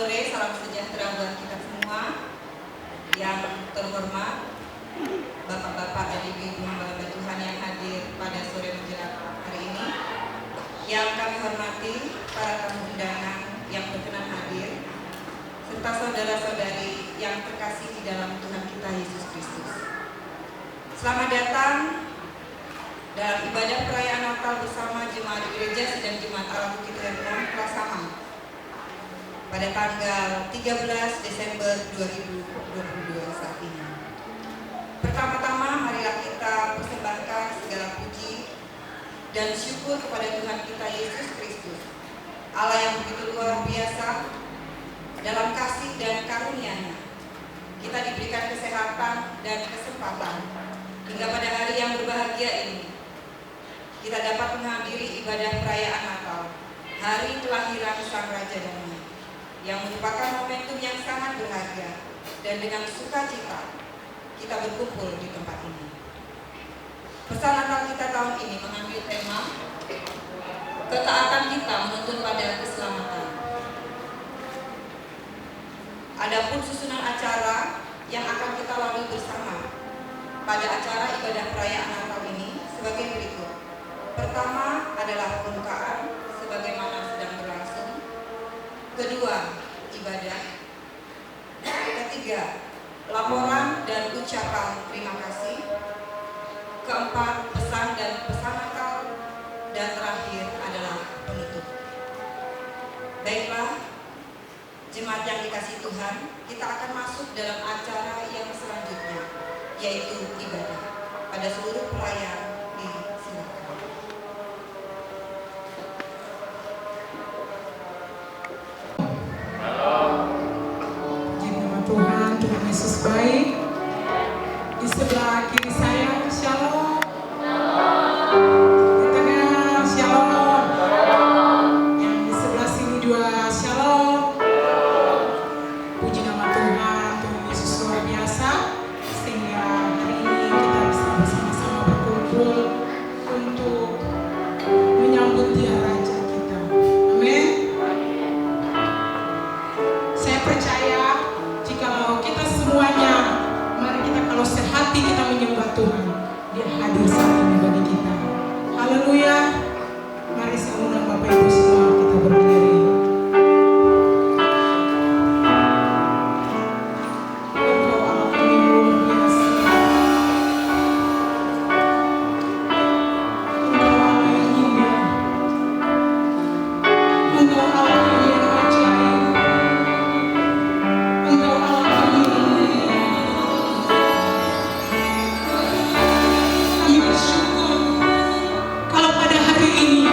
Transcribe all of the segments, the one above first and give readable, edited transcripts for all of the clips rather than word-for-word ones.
sore, salam sejahtera buat kita semua. Yang terhormat Bapak-bapak dan Ibu-ibu hamba Tuhan yang hadir pada sore menjelang hari ini. Yang kami hormati para tamu undangan yang berkenan hadir, serta saudara-saudari yang terkasih di dalam Tuhan kita Yesus Kristus. Selamat datang dalam ibadah perayaan Natal bersama jemaat gereja Sidang Jemaat Allah Bukit Hermon Prasaman pada tanggal 13 Desember 2022 saat ini. Pertama-tama marilah kita persembahkan segala puji dan syukur kepada Tuhan kita Yesus Kristus, Allah yang begitu luar biasa dalam kasih dan karunia-Nya. Kita diberikan kesehatan dan kesempatan hingga pada hari yang berbahagia ini kita dapat menghadiri ibadah perayaan Natal, hari kelahiran Sang Raja Damai, yang merupakan momentum yang sangat berharga, dan dengan sukacita kita berkumpul di tempat ini. Pesan Natal kita tahun ini mengambil tema ketaatan kita menuntun pada keselamatan. Adapun susunan acara yang akan kita lalui bersama pada acara ibadah perayaan Natal ini sebagai berikut. Pertama adalah pembukaan sebagaimana sedang berlangsung. Kedua, ibadah. Ketiga, laporan dan ucapan terima kasih. Keempat, pesan dan pesan Natal. Dan terakhir adalah penutup. Baiklah, jemaat yang dikasihi Tuhan, kita akan masuk dalam acara yang selanjutnya, yaitu ibadah. Pada seluruh pelayan disilakan. Tuhan Yesus baik. Di sebelah kiri saya shalom, di tengah shalom, yang di sebelah sini juga shalom. Puji nama Tuhan, Tuhan Yesus luar biasa, sehingga hari ini kita bisa bersama-sama berkumpul untuk menyambut Dia Raja kita. Amin. Saya percaya jikalau kita semuanya, mari kita kalau sehati kita menyembah Tuhan, Dia hadir saat ini bagi kita. Haleluya. Mari saya undang Bapak Ibu semua kita berdiri. Engkau Allah kami luar biasa. Engkau Allah yang indah. Engkau Allah yang ajaib. Engkau Allah kami bersyukur kalau pada hari ini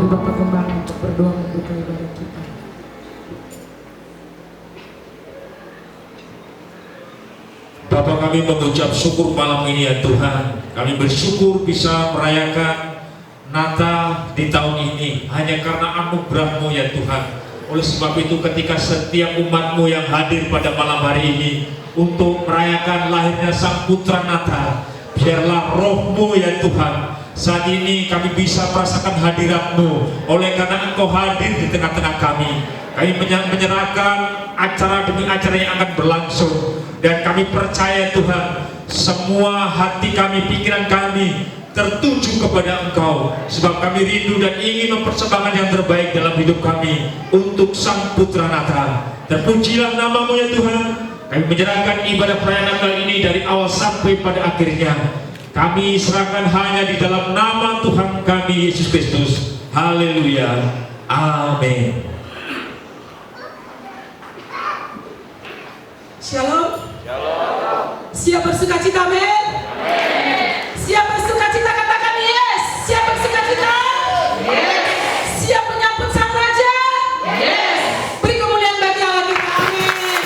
panggil Bapak Gembala untuk berdoa membuka ibadah kita. Bapak, kami mengucap syukur malam ini ya Tuhan. Kami bersyukur bisa merayakan Natal di tahun ini hanya karena anugerah-Mu ya Tuhan. Oleh sebab itu ketika setiap umat-Mu yang hadir pada malam hari ini untuk merayakan lahirnya Sang Putra Natal, biarlah roh-Mu ya Tuhan saat ini kami bisa merasakan hadirat-Mu. Oleh karena Engkau hadir di tengah-tengah kami, kami menyerahkan acara demi acara yang akan berlangsung. Dan kami percaya Tuhan, semua hati kami, pikiran kami tertuju kepada Engkau. Sebab kami rindu dan ingin mempersembahkan yang terbaik dalam hidup kami untuk Sang Putra Natal. Terpujilah nama-Mu ya Tuhan. Kami menyerahkan ibadah perayaan Natal ini dari awal sampai pada akhirnya. Kami serahkan hanya di dalam nama Tuhan kami Yesus Kristus. Haleluya. Amin. Shalom. Siap bersuka cita, men? Siap bersuka cita, katakan yes. Siap bersuka cita? Yes. Siap menyambut Sang Raja? Yes. Beri kemuliaan bagi Allah kita. Amin.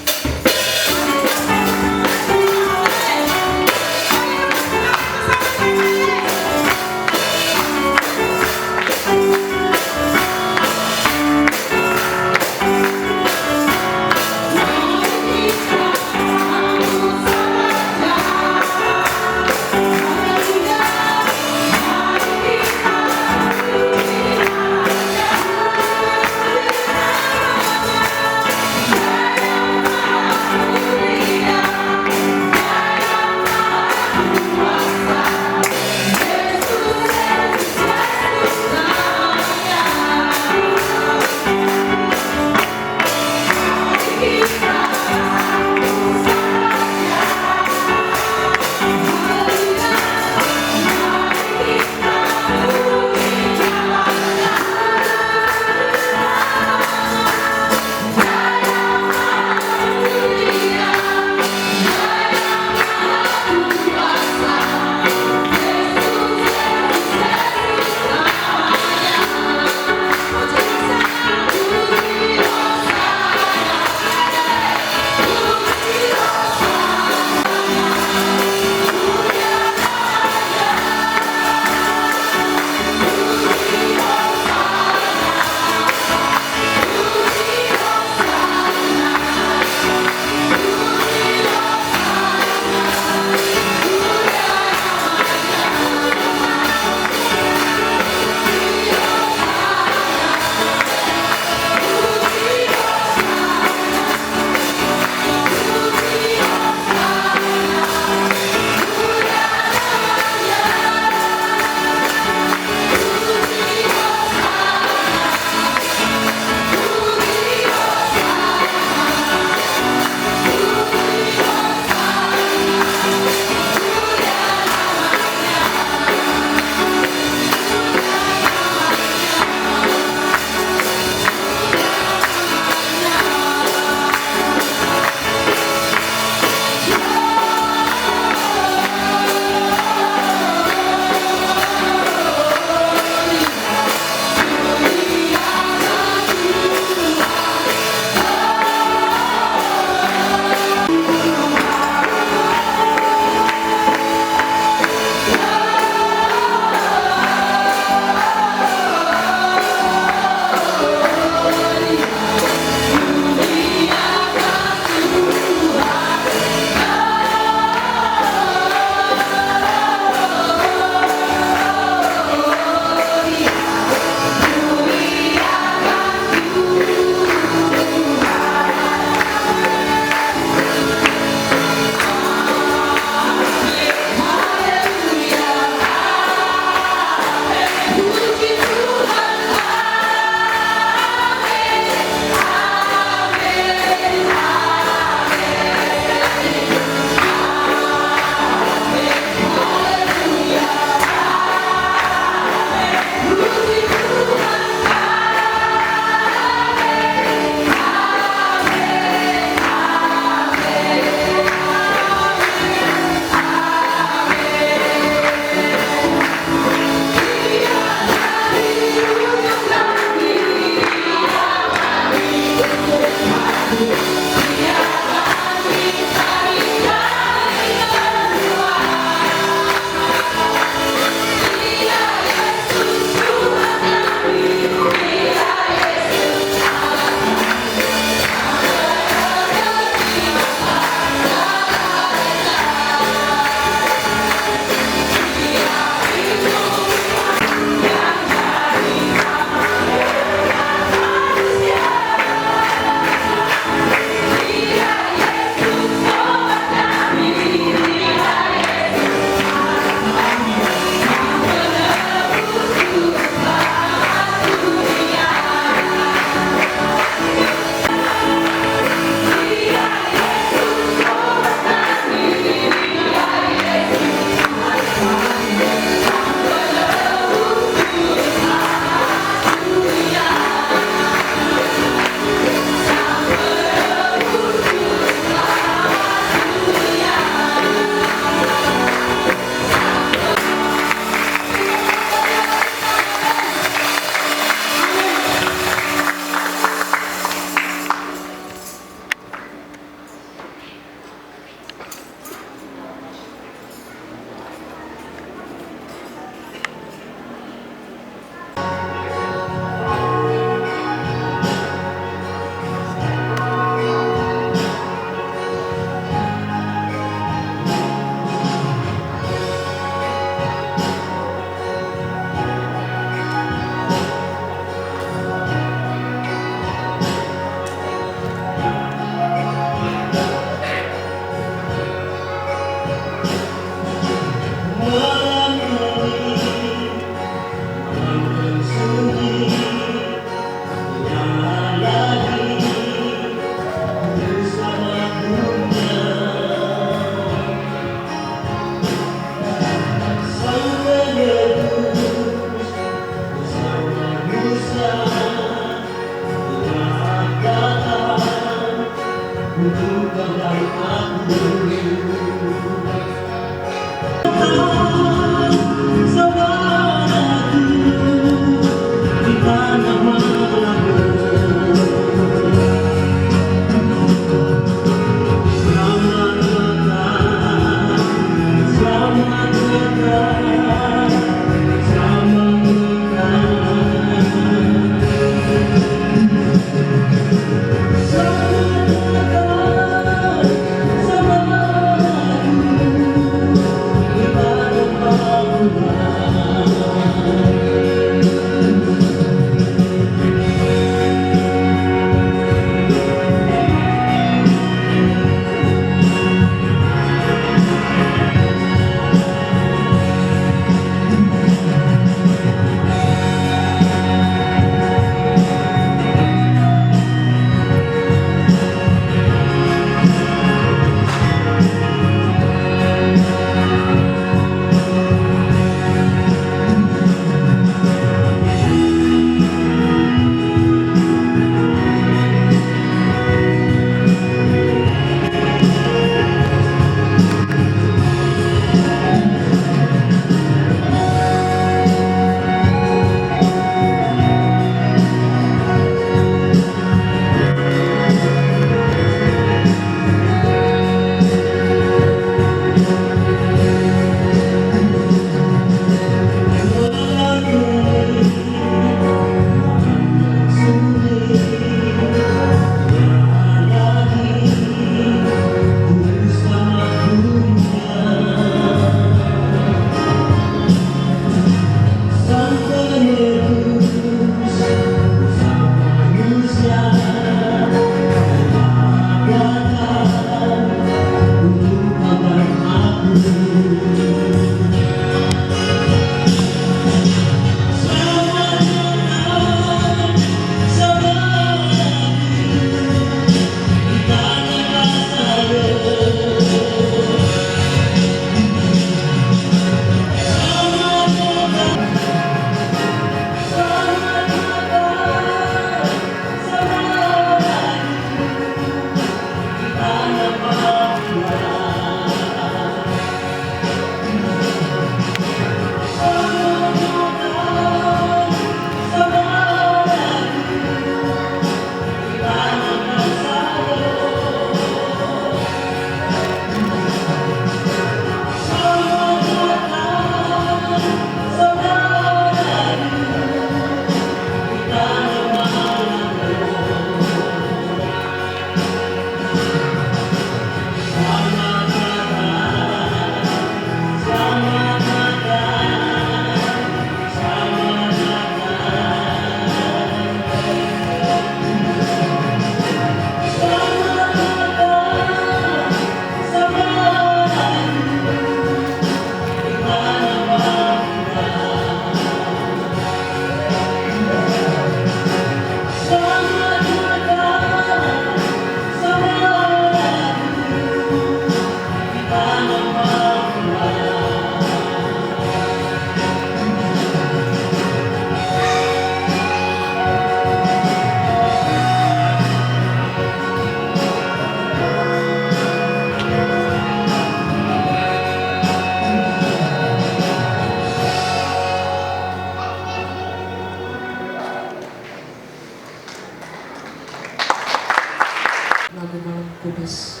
Kudus.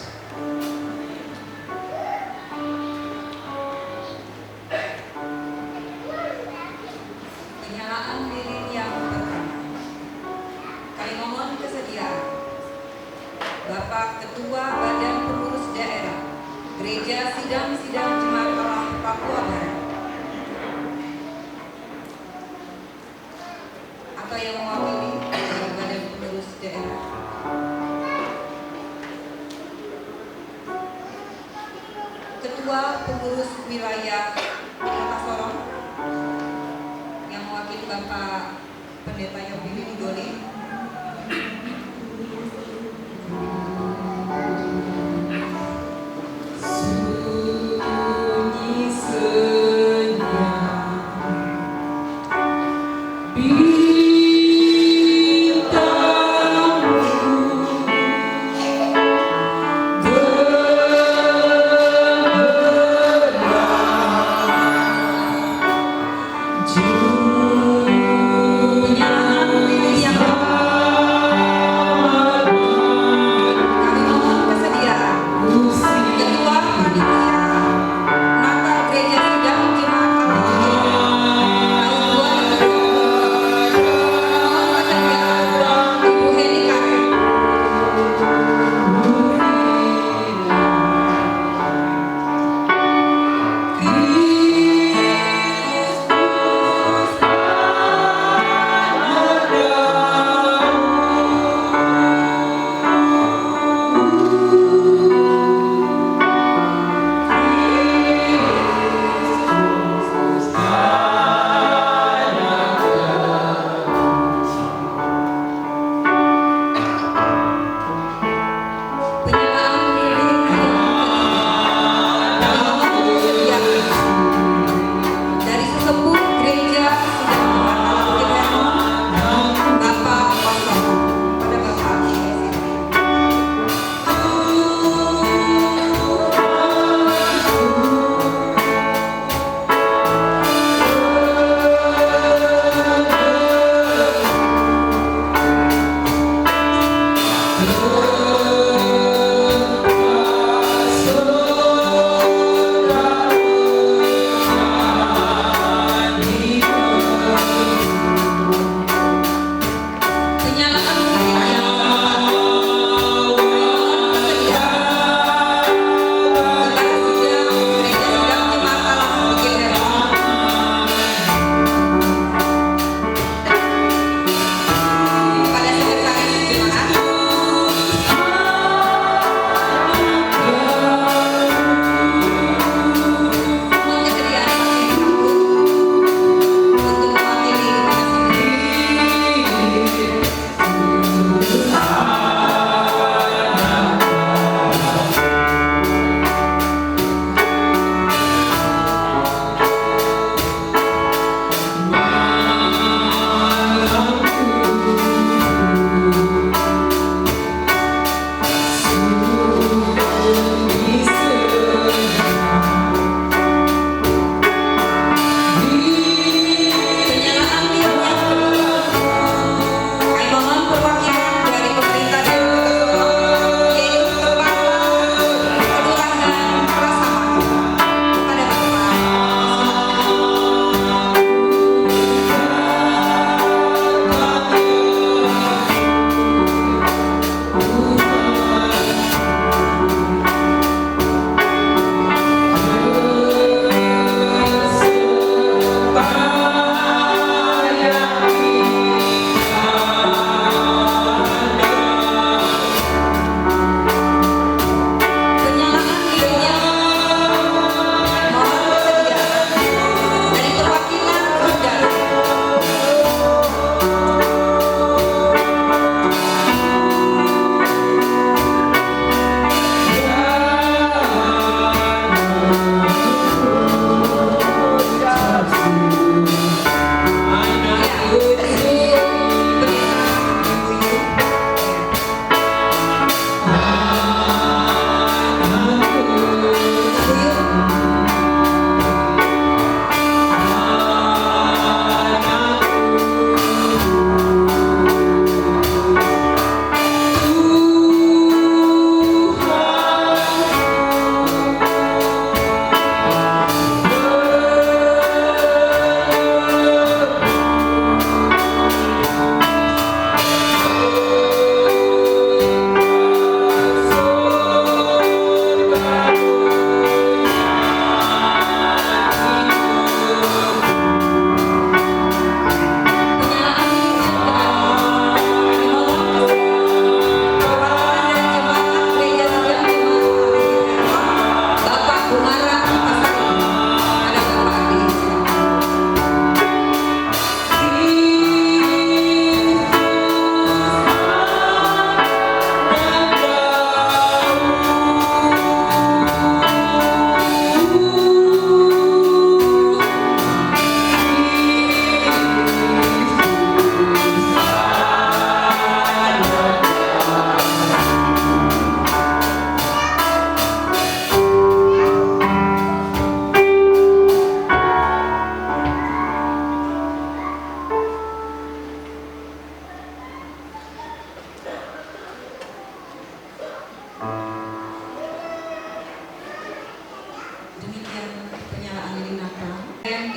Penyalaan lilin yang pertama. Kami mohon kesediaan Bapak Ketua Badan Pengurus Daerah Gereja Sidang-Sidang Jemaat Allah Papua Barat atau yang mewakili dari Badan Pengurus Daerah, Ketua Pengurus Wilayah Kota Sorong yang mewakili Bapak Pendeta Yobili Nidoli, Sunyi senyap bintangmu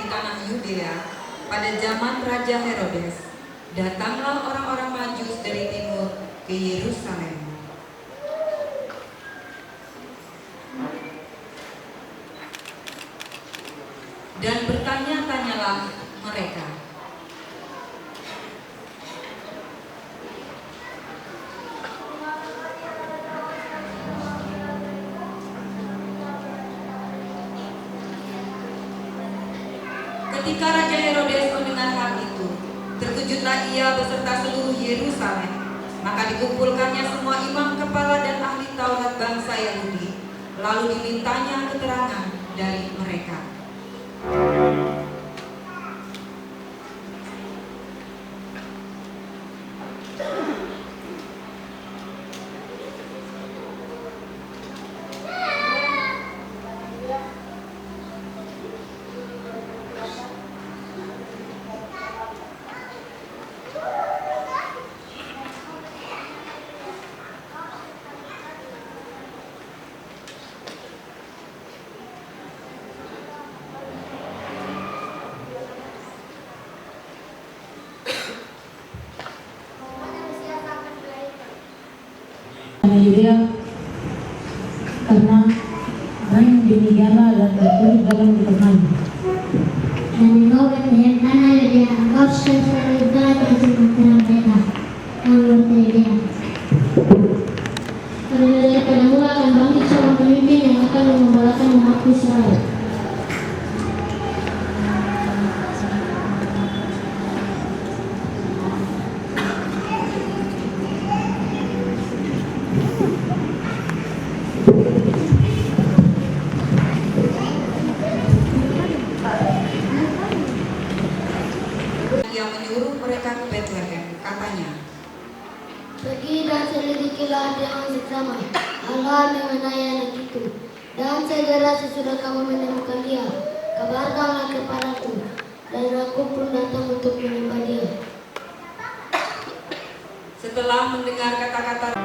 tanah Yudea pada zaman Raja Herodes, datanglah orang-orang Majus dari timur ke Yerusalem. Dan bertanya-tanyalah mereka, ketika Raja Herodes mendengar hal itu, terkejutlah ia beserta seluruh Yerusalem. Maka dikumpulkannya semua imam kepala dan ahli Taurat bangsa Yahudi, lalu dimintanya keterangan dari mereka. Yudea karena demikianlah dan tertulis dalam firman. Dan engkau Betlehem tanah Yudea, engkau sesuai dengan terang mereka yang berteriak. Karena daripada akan bangkit seorang pemimpin yang akan mengembalakan umat Israel. Yang menyuruh mereka ke Bethlehem, katanya, Pergi dan selidikilah dengan seksama hal-hal mengenai anak itu. Dan segera sesudah kamu menemukan dia, kabarkanlah kepadaku, dan aku pun datang untuk menyembah dia. setelah mendengar kata-kata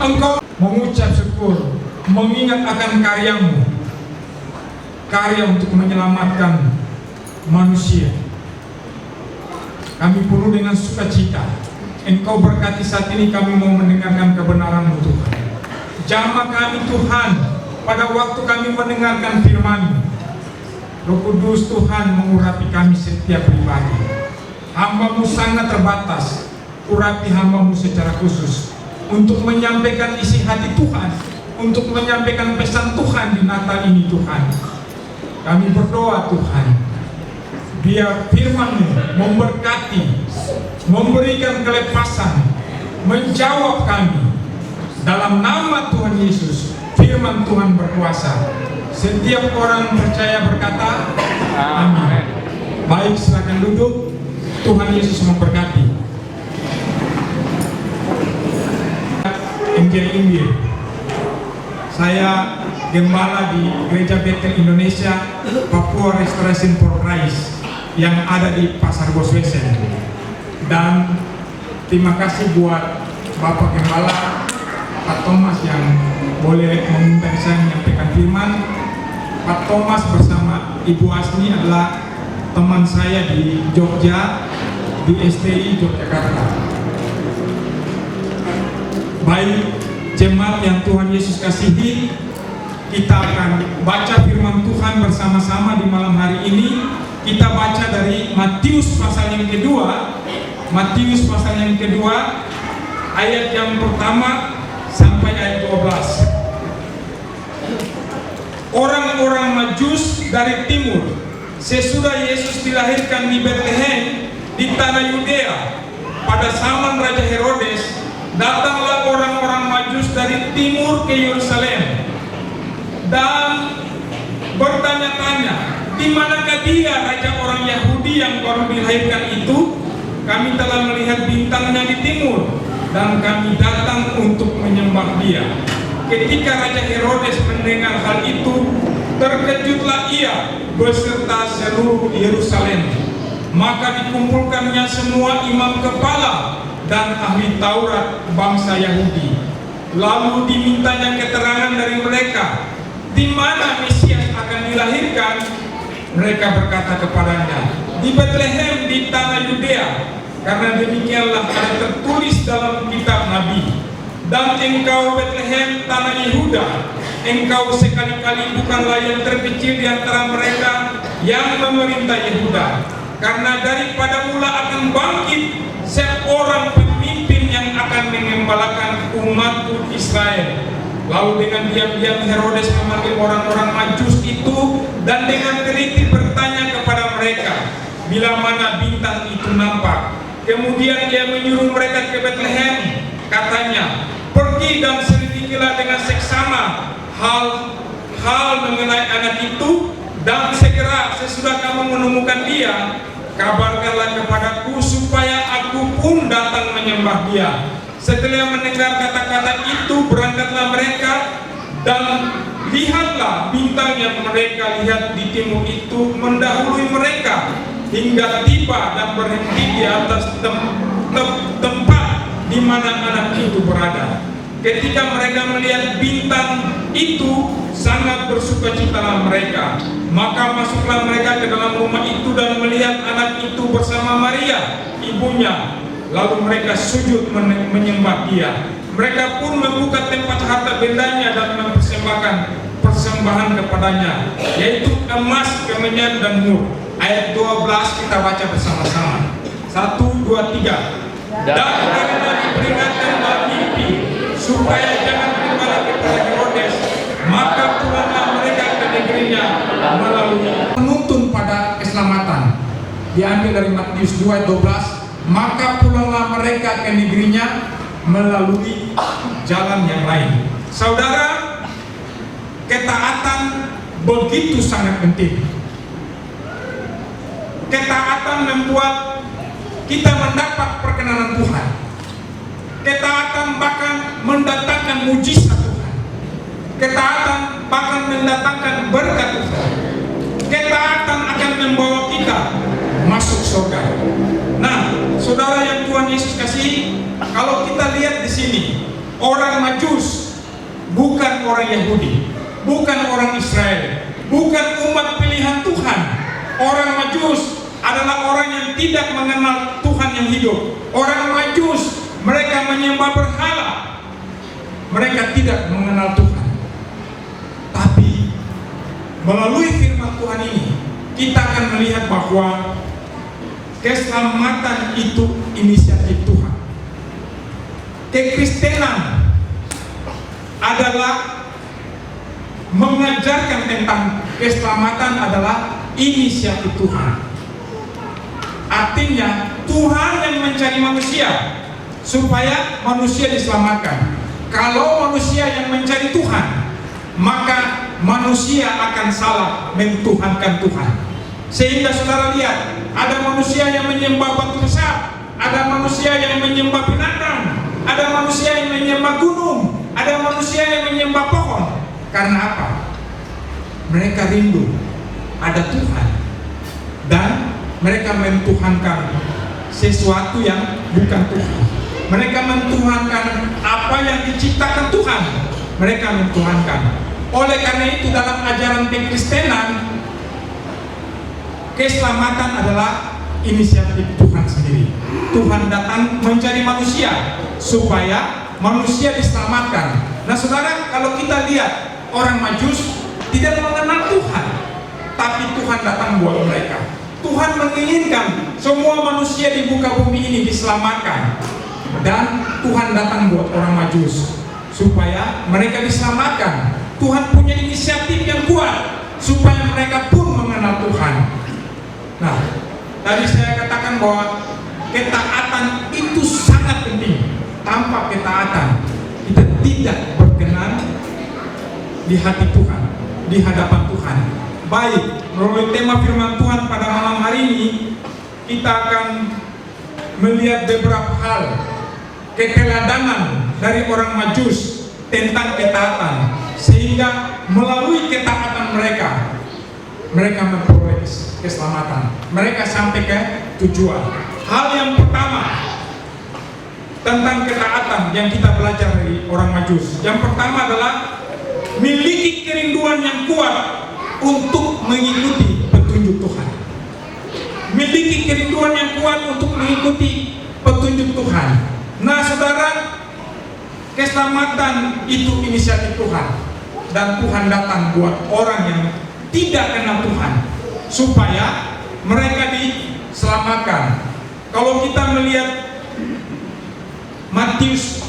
Engkau mengucap syukur, mengingat akan karyamu, karya untuk menyelamatkan manusia. Kami penuh dengan sukacita. Engkau berkati saat ini kami mau mendengarkan kebenaran-Mu Tuhan. Jamah kami Tuhan pada waktu kami mendengarkan firman-Mu. Roh Kudus Tuhan mengurapi kami setiap pribadi. Hamba-Mu sangat terbatas, urapi hamba-Mu secara khusus untuk menyampaikan isi hati Tuhan, untuk menyampaikan pesan Tuhan di Natal ini Tuhan. Kami berdoa Tuhan, biar firman-Mu memberkati, memberikan kelepasan, menjawab kami. Dalam nama Tuhan Yesus, firman Tuhan berkuasa. Setiap orang percaya berkata, amin. Baik, silakan duduk. Tuhan Yesus memberkati. MJ Indir. Saya gembala di Gereja Bethel Indonesia Papua Restoration for Christ yang ada di Pasar Boswesen. Dan terima kasih buat Bapak Gembala Pak Thomas yang boleh mengundang saya menyampaikan firman. Pak Thomas bersama Ibu Asni adalah teman saya di Jogja, di STI Yogyakarta. Baik jemaat yang Tuhan Yesus kasihi, kita akan baca firman Tuhan bersama-sama di malam hari ini. Kita baca dari Matius pasal yang kedua, Matius pasal yang kedua, ayat yang pertama sampai ayat 12. Orang-orang Majus dari timur, sesudah Yesus dilahirkan di Bethlehem di tanah Yudea, pada zaman Raja Herodes, datanglah orang-orang Majus dari timur ke Yerusalem dan bertanya-tanya, di manakah dia raja orang Yahudi yang baru dilahirkan itu? Kami telah melihat bintangnya di timur dan kami datang untuk menyembah dia. Ketika Raja Herodes mendengar hal itu, terkejutlah ia beserta seluruh Yerusalem. Maka dikumpulkannya semua imam kepala dan ahli Taurat bangsa Yahudi. Lalu dimintanya keterangan dari mereka, di mana Mesias akan dilahirkan. Mereka berkata kepadanya, di Bethlehem di tanah Yudea, karena demikianlah ada tertulis dalam kitab Nabi. Dan engkau Bethlehem tanah Yehuda, engkau sekali-kali bukanlah yang terkecil di antara mereka yang memerintah Yehuda, karena daripada mula akan bangkit seorang pemimpin yang akan mengembalakan umatku Israel. Lalu dengan diam-diam Herodes memanggil orang-orang Majus itu dan dengan teliti bertanya kepada mereka bila mana bintang itu nampak. Kemudian dia menyuruh mereka ke Bethlehem, katanya, pergi dan selidikilah dengan seksama hal mengenai anak itu, dan segera sesudah kamu menemukan dia, kabarkanlah kepadaku supaya aku pun datang menyembah dia. Setelah mendengar kata-kata itu, berangkatlah mereka, dan lihatlah bintang yang mereka lihat di timur itu mendahului mereka hingga tiba dan berhenti di atas tempat di mana anak itu berada. Ketika mereka melihat bintang itu, sangat bersukacitalah mereka. Maka masuklah mereka ke dalam rumah itu dan melihat anak itu bersama Maria, ibunya. Lalu mereka sujud menyembah dia. Mereka pun membuka tempat harta bendanya dan mempersembahkan persembahan kepadanya, yaitu emas, kemenyan, dan mur. Ayat 12 kita baca bersama-sama. 1, 2, 3. Dan karena diperingatkan dalam mimpi supaya jangan kembali kepada Herodes, maka pulanglah mereka ke negerinya melalui penuntun pada keselamatan. Diambil dari Matius 2 ayat 12. Maka pulanglah mereka ke negerinya melalui jalan yang lain. Saudara, ketaatan begitu sangat penting. Ketaatan membuat kita mendapat perkenanan Tuhan. Ketaatan bahkan mendatangkan mujizat Tuhan. Ketaatan bahkan mendatangkan berkat Tuhan. Ketaatan akan membawa kita masuk surga. Nah, saudara yang Tuhan Yesus kasih, kalau kita lihat di sini, orang Majus, bukan orang Yahudi, bukan orang Israel, bukan umat pilihan Tuhan. Orang Majus adalah orang yang tidak mengenal Tuhan yang hidup. Orang Majus, mereka menyembah berhala. Mereka tidak mengenal Tuhan. Tapi melalui firman Tuhan ini, kita akan melihat bahwa keselamatan itu inisiatif Tuhan. Kekristenan adalah mengajarkan tentang keselamatan adalah inisiatif Tuhan. Artinya Tuhan yang mencari manusia supaya manusia diselamatkan. Kalau manusia yang mencari Tuhan, maka manusia akan salah mentuhankan Tuhan. Sehingga saudara lihat, ada manusia yang menyembah batu besar, ada manusia yang menyembah binatang, ada manusia yang menyembah gunung, ada manusia yang menyembah pohon. Karena apa? Mereka rindu ada Tuhan, dan mereka mentuhankan sesuatu yang bukan Tuhan. Mereka mentuhankan apa yang diciptakan Tuhan. Mereka mentuhankan. Oleh karena itu dalam ajaran kekristenan, keselamatan adalah inisiatif Tuhan sendiri. Tuhan datang mencari manusia supaya manusia diselamatkan. Nah saudara, kalau kita lihat orang Majus tidak mengenal Tuhan, tapi Tuhan datang buat mereka. Tuhan menginginkan semua manusia di muka bumi ini diselamatkan, dan Tuhan datang buat orang Majus supaya mereka diselamatkan. Tuhan punya inisiatif yang kuat supaya mereka pun mengenal Tuhan. Nah, tadi saya katakan bahwa ketaatan itu sangat penting. Tanpa ketaatan, kita tidak berkenan di hati Tuhan, di hadapan Tuhan. Baik, melalui tema firman Tuhan pada malam hari ini, kita akan melihat beberapa hal keteladanan dari orang Majus tentang ketaatan, sehingga melalui ketaatan mereka memperoleh keselamatan. Mereka sampai ke tujuan. Hal yang pertama tentang ketaatan yang kita belajar dari orang Majus, yang pertama adalah miliki kerinduan yang kuat untuk mengikuti petunjuk Tuhan. Miliki kerinduan yang kuat untuk mengikuti petunjuk Tuhan. Nah saudara, keselamatan itu inisiatif Tuhan, dan Tuhan datang buat orang yang tidak kenal Tuhan supaya mereka diselamatkan. Kalau kita melihat Matius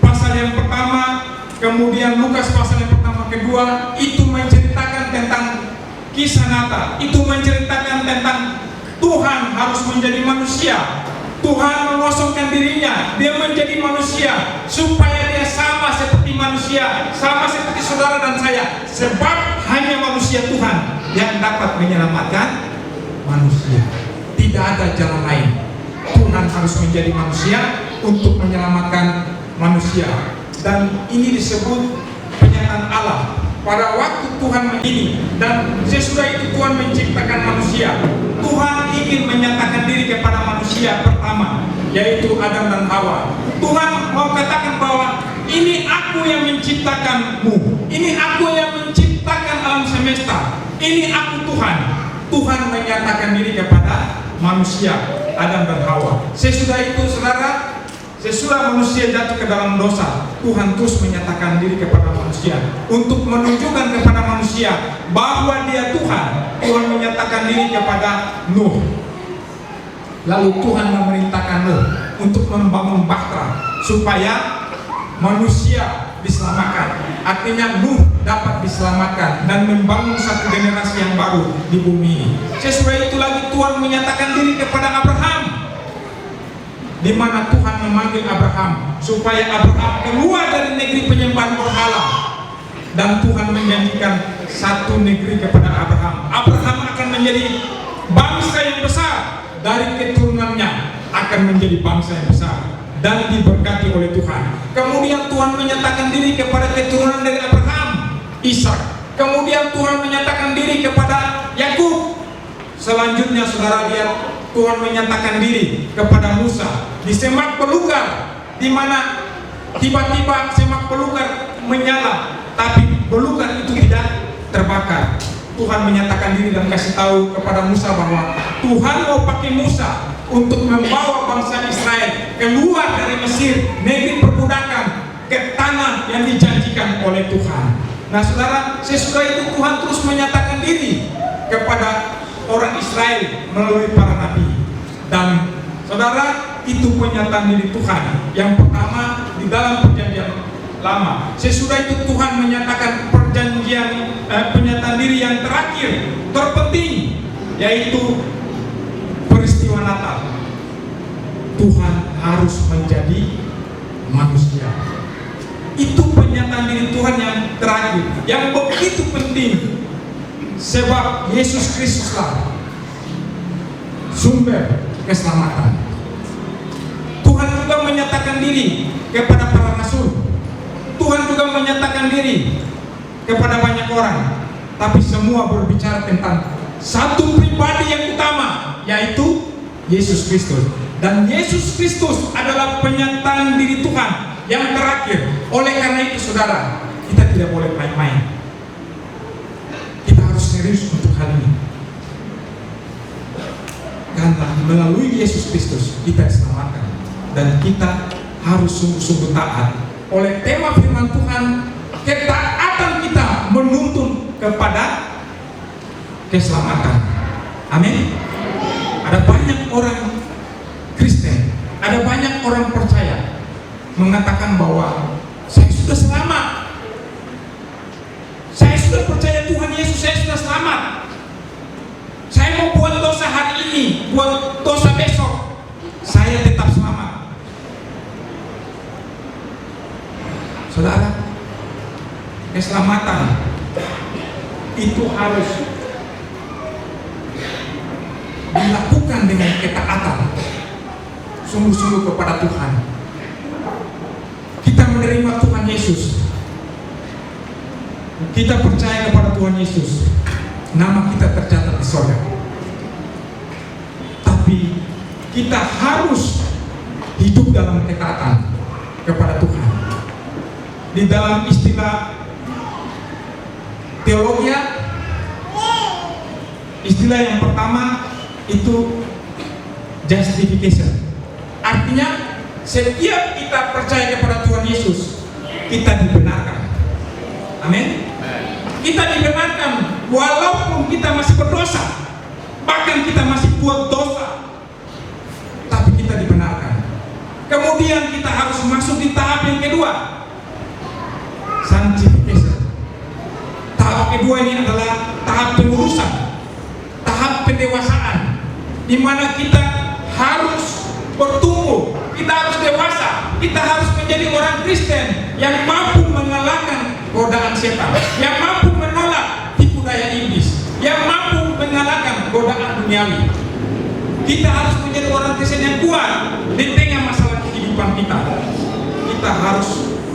pasal yang pertama, kemudian Lukas pasal yang pertama, kedua, itu menceritakan tentang kisah nyata. Itu menceritakan tentang Tuhan harus menjadi manusia. Tuhan mengosongkan dirinya, dia menjadi manusia supaya dia sama seperti manusia, sama seperti saudara dan saya. Sebab hanya manusia Tuhan yang dapat menyelamatkan manusia. Tidak ada jalan lain. Tuhan harus menjadi manusia untuk menyelamatkan manusia. Dan ini disebut penyataan Allah pada waktu Tuhan ini. Dan sesudah itu Tuhan menciptakan manusia. Tuhan ingin menyatakan diri kepada manusia pertama, yaitu Adam dan Hawa. Tuhan mau katakan bahwa ini aku yang menciptakanmu, ini aku yang menciptakan alam semesta, ini aku Tuhan. Tuhan menyatakan diri kepada manusia, Adam dan Hawa. Sesudah itu saudara, sesudah manusia jatuh ke dalam dosa, Tuhan terus menyatakan diri kepada manusia untuk menunjukkan kepada manusia bahwa dia Tuhan. Tuhan menyatakan diri kepada Nuh. Lalu Tuhan memerintahkan Nuh untuk membangun bahtera supaya manusia diselamatkan. Artinya Nuh dapat diselamatkan dan membangun satu generasi yang baru di bumi ini. Sesudah itu lagi Tuhan menyatakan diri kepada Abraham, di mana Tuhan memanggil Abraham supaya Abraham keluar dari negeri penyembahan berhala, dan Tuhan menjanjikan satu negeri kepada Abraham. Abraham akan menjadi bangsa yang besar, dari keturunannya akan menjadi bangsa yang besar dan diberkati oleh Tuhan. Kemudian Tuhan menyatakan diri kepada keturunan dari Abraham, Ishak. Kemudian Tuhan menyatakan diri kepada Yakub. Selanjutnya saudara lihat, Tuhan menyatakan diri kepada Musa di semak belukar, di mana Tiba-tiba semak belukar menyala, tapi belukar itu tidak terbakar. Tuhan menyatakan diri dan kasih tahu kepada Musa bahwa Tuhan mau pakai Musa untuk membawa bangsa Israel keluar dari Mesir, negeri perbudakan, ke tanah yang dijanjikan oleh Tuhan. Nah saudara, sesudah itu Tuhan terus menyatakan diri kepada orang Israel melalui para nabi. Dan saudara, itu penyataan diri Tuhan yang pertama di dalam perjanjian lama. Sesudah itu Tuhan menyatakan penyataan diri yang terakhir, terpenting, yaitu peristiwa Natal. Tuhan harus menjadi manusia. Itu penyataan diri Tuhan yang terakhir, yang begitu penting, sebab Yesus Kristuslah sumber keselamatan. Tuhan juga menyatakan diri kepada para rasul. Tuhan juga menyatakan diri kepada banyak orang, tapi semua berbicara tentang satu pribadi yang utama, yaitu Yesus Kristus. Dan Yesus Kristus adalah penyataan diri Tuhan yang terakhir. Oleh karena itu saudara, kita tidak boleh main-main. Kita harus serius untuk hal ini. Karena melalui Yesus Kristus kita diselamatkan, dan kita harus sungguh-sungguh taat. Oleh tema firman Tuhan, ketaatan kita menuntun kepada keselamatan. Amin. Ada banyak orang Kristen, ada banyak orang percaya mengatakan bahwa saya sudah selamat, saya sudah percaya Tuhan Yesus, saya sudah selamat, saya mau buat dosa hari ini, buat dosa besok, saya tetap selamat. Saudara, keselamatan itu harus dilakukan dengan ketaatan sungguh-sungguh kepada Tuhan. Kita menerima Tuhan Yesus, kita percaya kepada Tuhan Yesus, nama kita tercatat di surga. Tapi kita harus hidup dalam ketaatan kepada Tuhan. Di dalam istilah teologi, istilah yang pertama itu justification. Artinya setiap kita percaya kepada Tuhan Yesus, kita dibenarkan. Amin. Kita dibenarkan walaupun kita masih berdosa, bahkan kita masih buat dosa, tapi kita dibenarkan. Kemudian kita harus masuk di tahap yang kedua, sanctification. Tahap kedua ini adalah tahap pengurusan, tahap pendewasaan, di mana kita harus bertumbuh, kita harus dewasa, kita harus menjadi orang Kristen yang mampu mengalahkan godaan setan, yang mampu menolak tipu daya iblis, yang mampu mengalahkan godaan duniawi. Kita harus menjadi orang Kristen yang kuat di tengah masalah kehidupan kita. Kita harus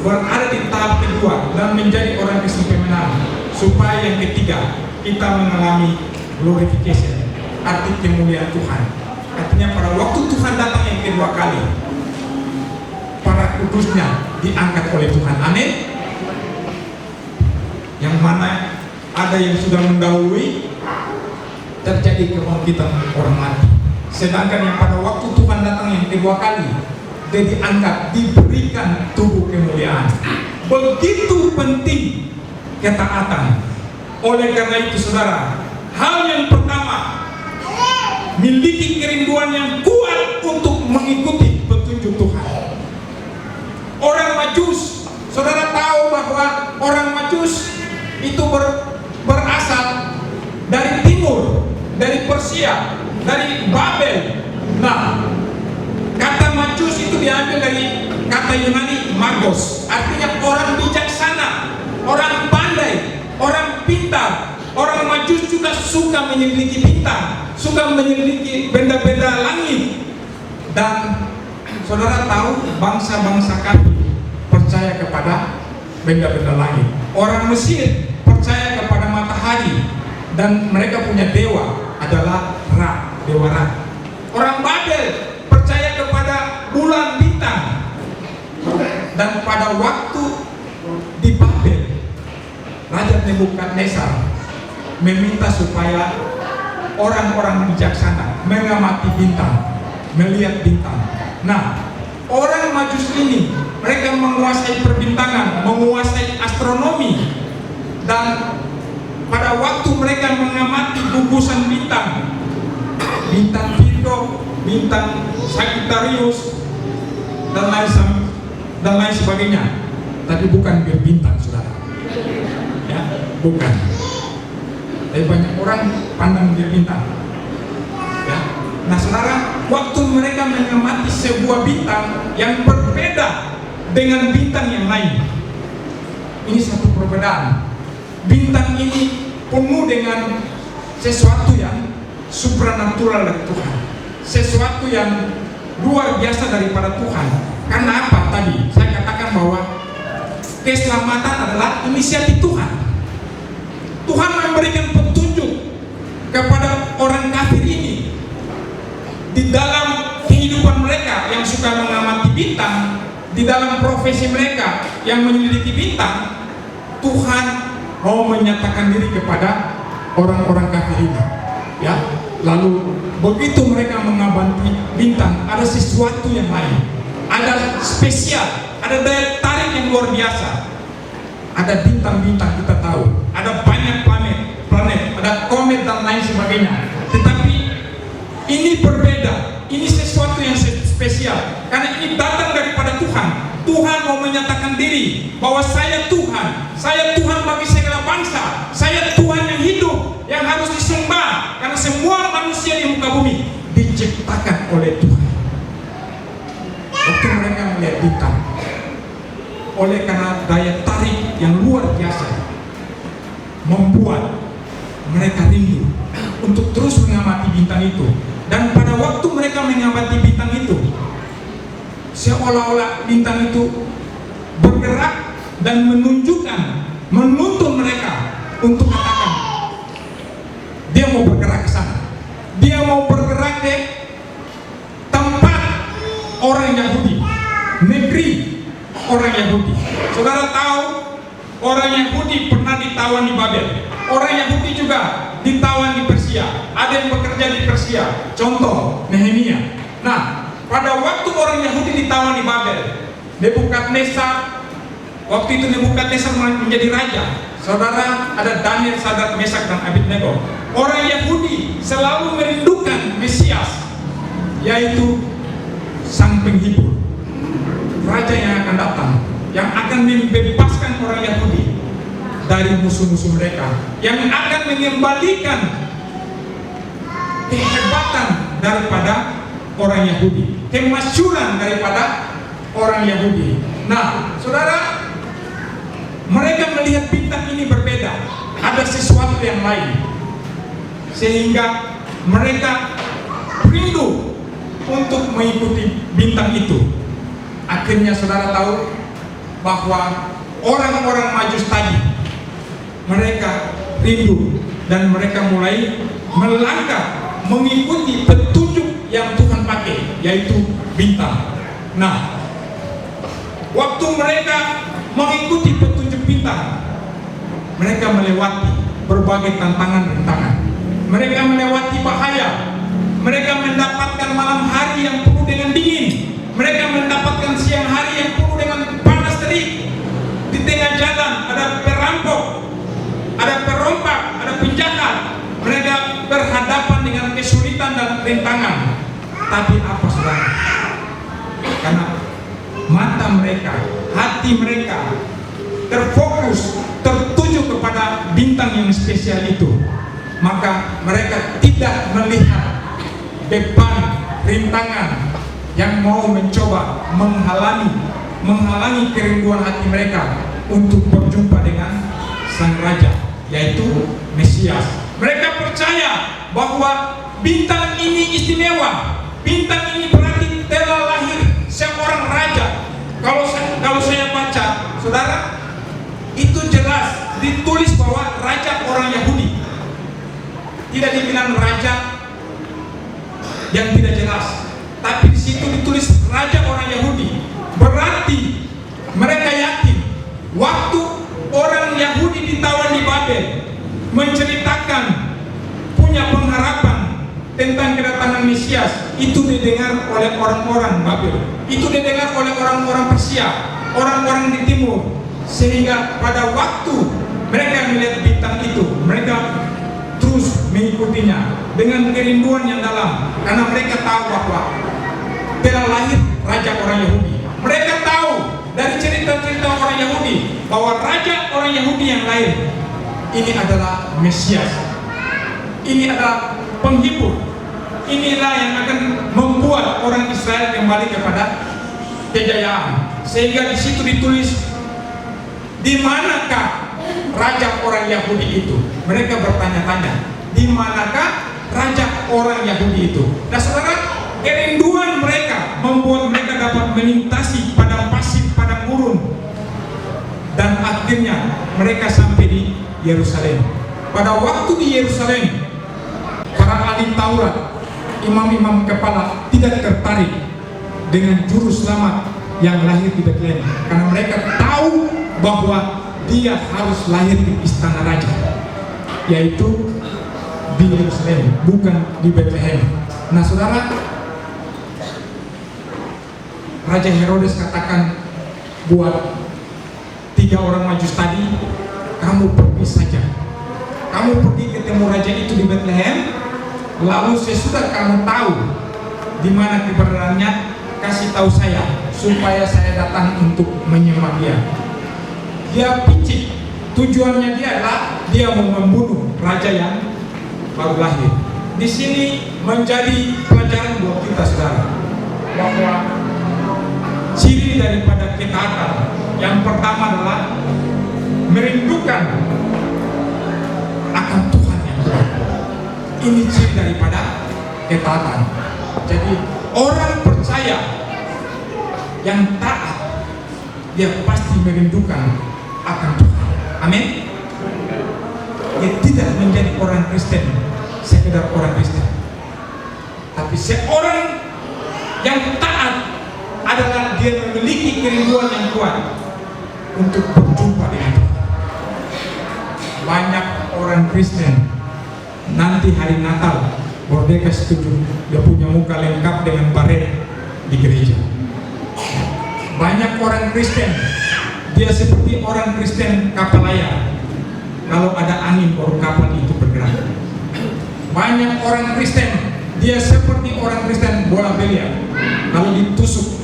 berada di tahap kedua dan menjadi orang Kristen pemenang, supaya yang ketiga kita mengalami glorification, arti kemuliaan Tuhan. Artinya pada waktu Tuhan datang yang kedua kali, para kudusnya diangkat oleh Tuhan. Amin. Yang mana ada yang sudah mendahului terjadi kebangkitan orang mati. Sedangkan yang pada waktu Tuhan datang yang kedua kali, dia diangkat, diberikan tubuh kemuliaan. Begitu penting ketaatan. Oleh karena itu saudara, hal yang pertama, miliki kerinduan yang kuat untuk mengikuti petunjuk Tuhan. Orang Majus, saudara tahu bahwa orang Majus itu berasal dari timur, dari Persia, dari Babel. Nah, kata Majus itu diambil dari kata Yunani magos, artinya orang bijaksana, orang pandai, orang pintar. Orang Majus juga suka menyelidiki bintang, suka menyelidiki benda-benda langit. Dan saudara tahu bangsa-bangsa kami percaya kepada benda-benda langit. Orang Mesir percaya kepada matahari, dan mereka punya dewa adalah Ra, dewa Ra. Orang Babel percaya kepada bulan bintang, dan pada pada waktu di Babel, Raja Nebukadnezar meminta supaya orang-orang bijaksana mengamati bintang, melihat bintang. Nah, orang Majus ini mereka menguasai perbintangan, menguasai astronomi, dan pada waktu mereka mengamati gugusan bintang, bintang Virgo, bintang Sagittarius, dan lain sebagainya, tapi bukan berbintang, saudara. Ya, bukan. Tapi banyak orang pandang berbintang. Ya. Nah, saudara, waktu mereka mengamati sebuah bintang yang berbeda dengan bintang yang lain, ini satu perbedaan. Bintang ini penuh dengan sesuatu yang supranatural dari Tuhan, sesuatu yang luar biasa daripada Tuhan. Karena apa? Tadi saya katakan bahwa keselamatan adalah inisiatif Tuhan. Tuhan memberikan petunjuk kepada orang kafir ini di dalam kehidupan mereka yang suka mengamati bintang, di dalam profesi mereka yang menyelidiki bintang. Tuhan mau menyatakan diri kepada orang-orang kafir ini, ya. Lalu begitu mereka mengamati bintang, ada sesuatu yang lain, ada spesial, ada daya tarik yang luar biasa. Ada bintang-bintang, kita tahu, ada banyak planet, ada komet dan lain sebagainya. Tetapi ini berbeda, ini sesuatu yang spesial, karena ini datang daripada Tuhan. Tuhan mau menyatakan diri bahwa saya Tuhan bagi segala bangsa, saya Tuhan yang hidup, yang harus disembah, karena semua manusia di muka bumi diciptakan oleh Tuhan. Waktu mereka melihat bintang, oleh karena daya tarik yang luar biasa, membuat mereka rindu untuk terus mengamati bintang itu. Dan pada waktu mereka mengamati bintang itu, seolah-olah bintang itu bergerak dan menuntun mereka untuk katakan, dia mau bergerak ke sana, dia mau bergerak ke tempat orang Yahudi, negeri orang Yahudi. Saudara tahu, orang Yahudi pernah ditawan di Babel, orang Yahudi juga ditawan di Persia, ada yang bekerja di Persia, contoh Nehemia. Nah, pada waktu orang Yahudi ditawan di Babel, Nebukadnezar, waktu itu Nebukadnezar menjadi raja. Saudara, ada Daniel, Sadrak, Mesak, dan Abednego. Orang Yahudi selalu merindukan Mesias, yaitu sang penghibur, raja yang akan datang, yang akan membebaskan orang Yahudi dari musuh-musuh mereka, yang akan mengembalikan kehebatan daripada orang Yahudi, kemasyuran daripada orang Yahudi. Nah, saudara, mereka melihat bintang ini berbeda, ada sesuatu yang lain, sehingga mereka rindu untuk mengikuti bintang itu. Akhirnya saudara tahu bahwa orang-orang Majus tadi, mereka rindu dan mereka mulai melangkah mengikuti petunjuk yang Tuhan pakai, yaitu bintang. Nah, waktu mereka mengikuti petunjuk bintang, mereka melewati berbagai tantangan-rintangan, mereka melewati bahaya, mereka mendapatkan malam hari yang penuh dengan dingin, mereka mendapatkan siang hari yang penuh dengan panas terik. Di tengah jalan ada perampok, ada perompak, ada penjahat. Mereka berhadapan dengan kesulitan dan rintangan. Tapi apa, saudara? Karena mata mereka, hati mereka terfokus, tertuju kepada bintang yang spesial itu, maka mereka tidak melihat beban, rintangan yang mau mencoba menghalangi kerinduan hati mereka untuk berjumpa dengan sang raja, yaitu Mesias. Mereka percaya bahwa bintang ini istimewa, bintang ini berarti telah lahir seorang raja. Kalau saya baca, saudara, itu jelas ditulis bahwa raja orang Yahudi, tidak dibilang raja yang tidak jelas, tapi di situ ditulis raja orang Yahudi. Berarti mereka Waktu orang Yahudi ditawan di Babel menceritakan punya pengharapan tentang kedatangan Mesias, itu didengar oleh orang-orang Babel, itu didengar oleh orang-orang Persia, orang-orang di timur, sehingga pada waktu mereka melihat bintang itu, mereka terus mengikutinya dengan kerinduan yang dalam, karena mereka tahu bahwa telah lahir raja orang Yahudi. Mereka tahu dari cerita-cerita orang Yahudi bahwa raja orang Yahudi yang lahir ini adalah Mesias, ini adalah penghibur, inilah yang akan membuat orang Israel kembali kepada kejayaan. Sehingga di situ ditulis, di manakah raja orang Yahudi itu? Mereka bertanya-tanya, di manakah raja orang Yahudi itu? Nah saudara, kerinduan mereka membuat mereka dapat melintasi padang pasir, padang gurun, dan akhirnya mereka sampai di Yerusalem. Pada waktu di Yerusalem, para ahli Taurat, imam-imam kepala tidak tertarik dengan juru selamat yang lahir di Bethlehem, karena mereka tahu bahwa dia harus lahir di istana raja, yaitu di Yerusalem, bukan di Bethlehem. Nah saudara, Raja Herodes katakan buat 3 orang Majus tadi, kamu pergi saja, kamu pergi ketemu raja itu di Bethlehem, lalu sesudah kamu tahu di mana keberadaannya, kasih tahu saya supaya saya datang untuk menyembah dia. Dia picik, tujuannya dia adalah dia mau membunuh raja yang baru lahir. Di sini menjadi pelajaran buat kita saudara, bahwa ciri daripada ketaatan yang pertama adalah merindukan akan Tuhan yang kuat. Ini ciri daripada ketaatan. Jadi orang percaya yang taat, dia pasti merindukan akan Tuhan. Amin. Dia tidak menjadi orang Kristen sekedar orang Kristen, tapi seorang yang taat adalah dia memiliki kerinduan yang kuat untuk berjumpa dengan Tuhan. Banyak orang Kristen nanti hari Natal Merdeka setuju, dia punya muka lengkap dengan baret di gereja. Banyak orang Kristen, dia seperti orang Kristen kapal layar, kalau ada angin baru kapal itu bergerak. Banyak orang Kristen, dia seperti orang Kristen bola biliar, kalau ditusuk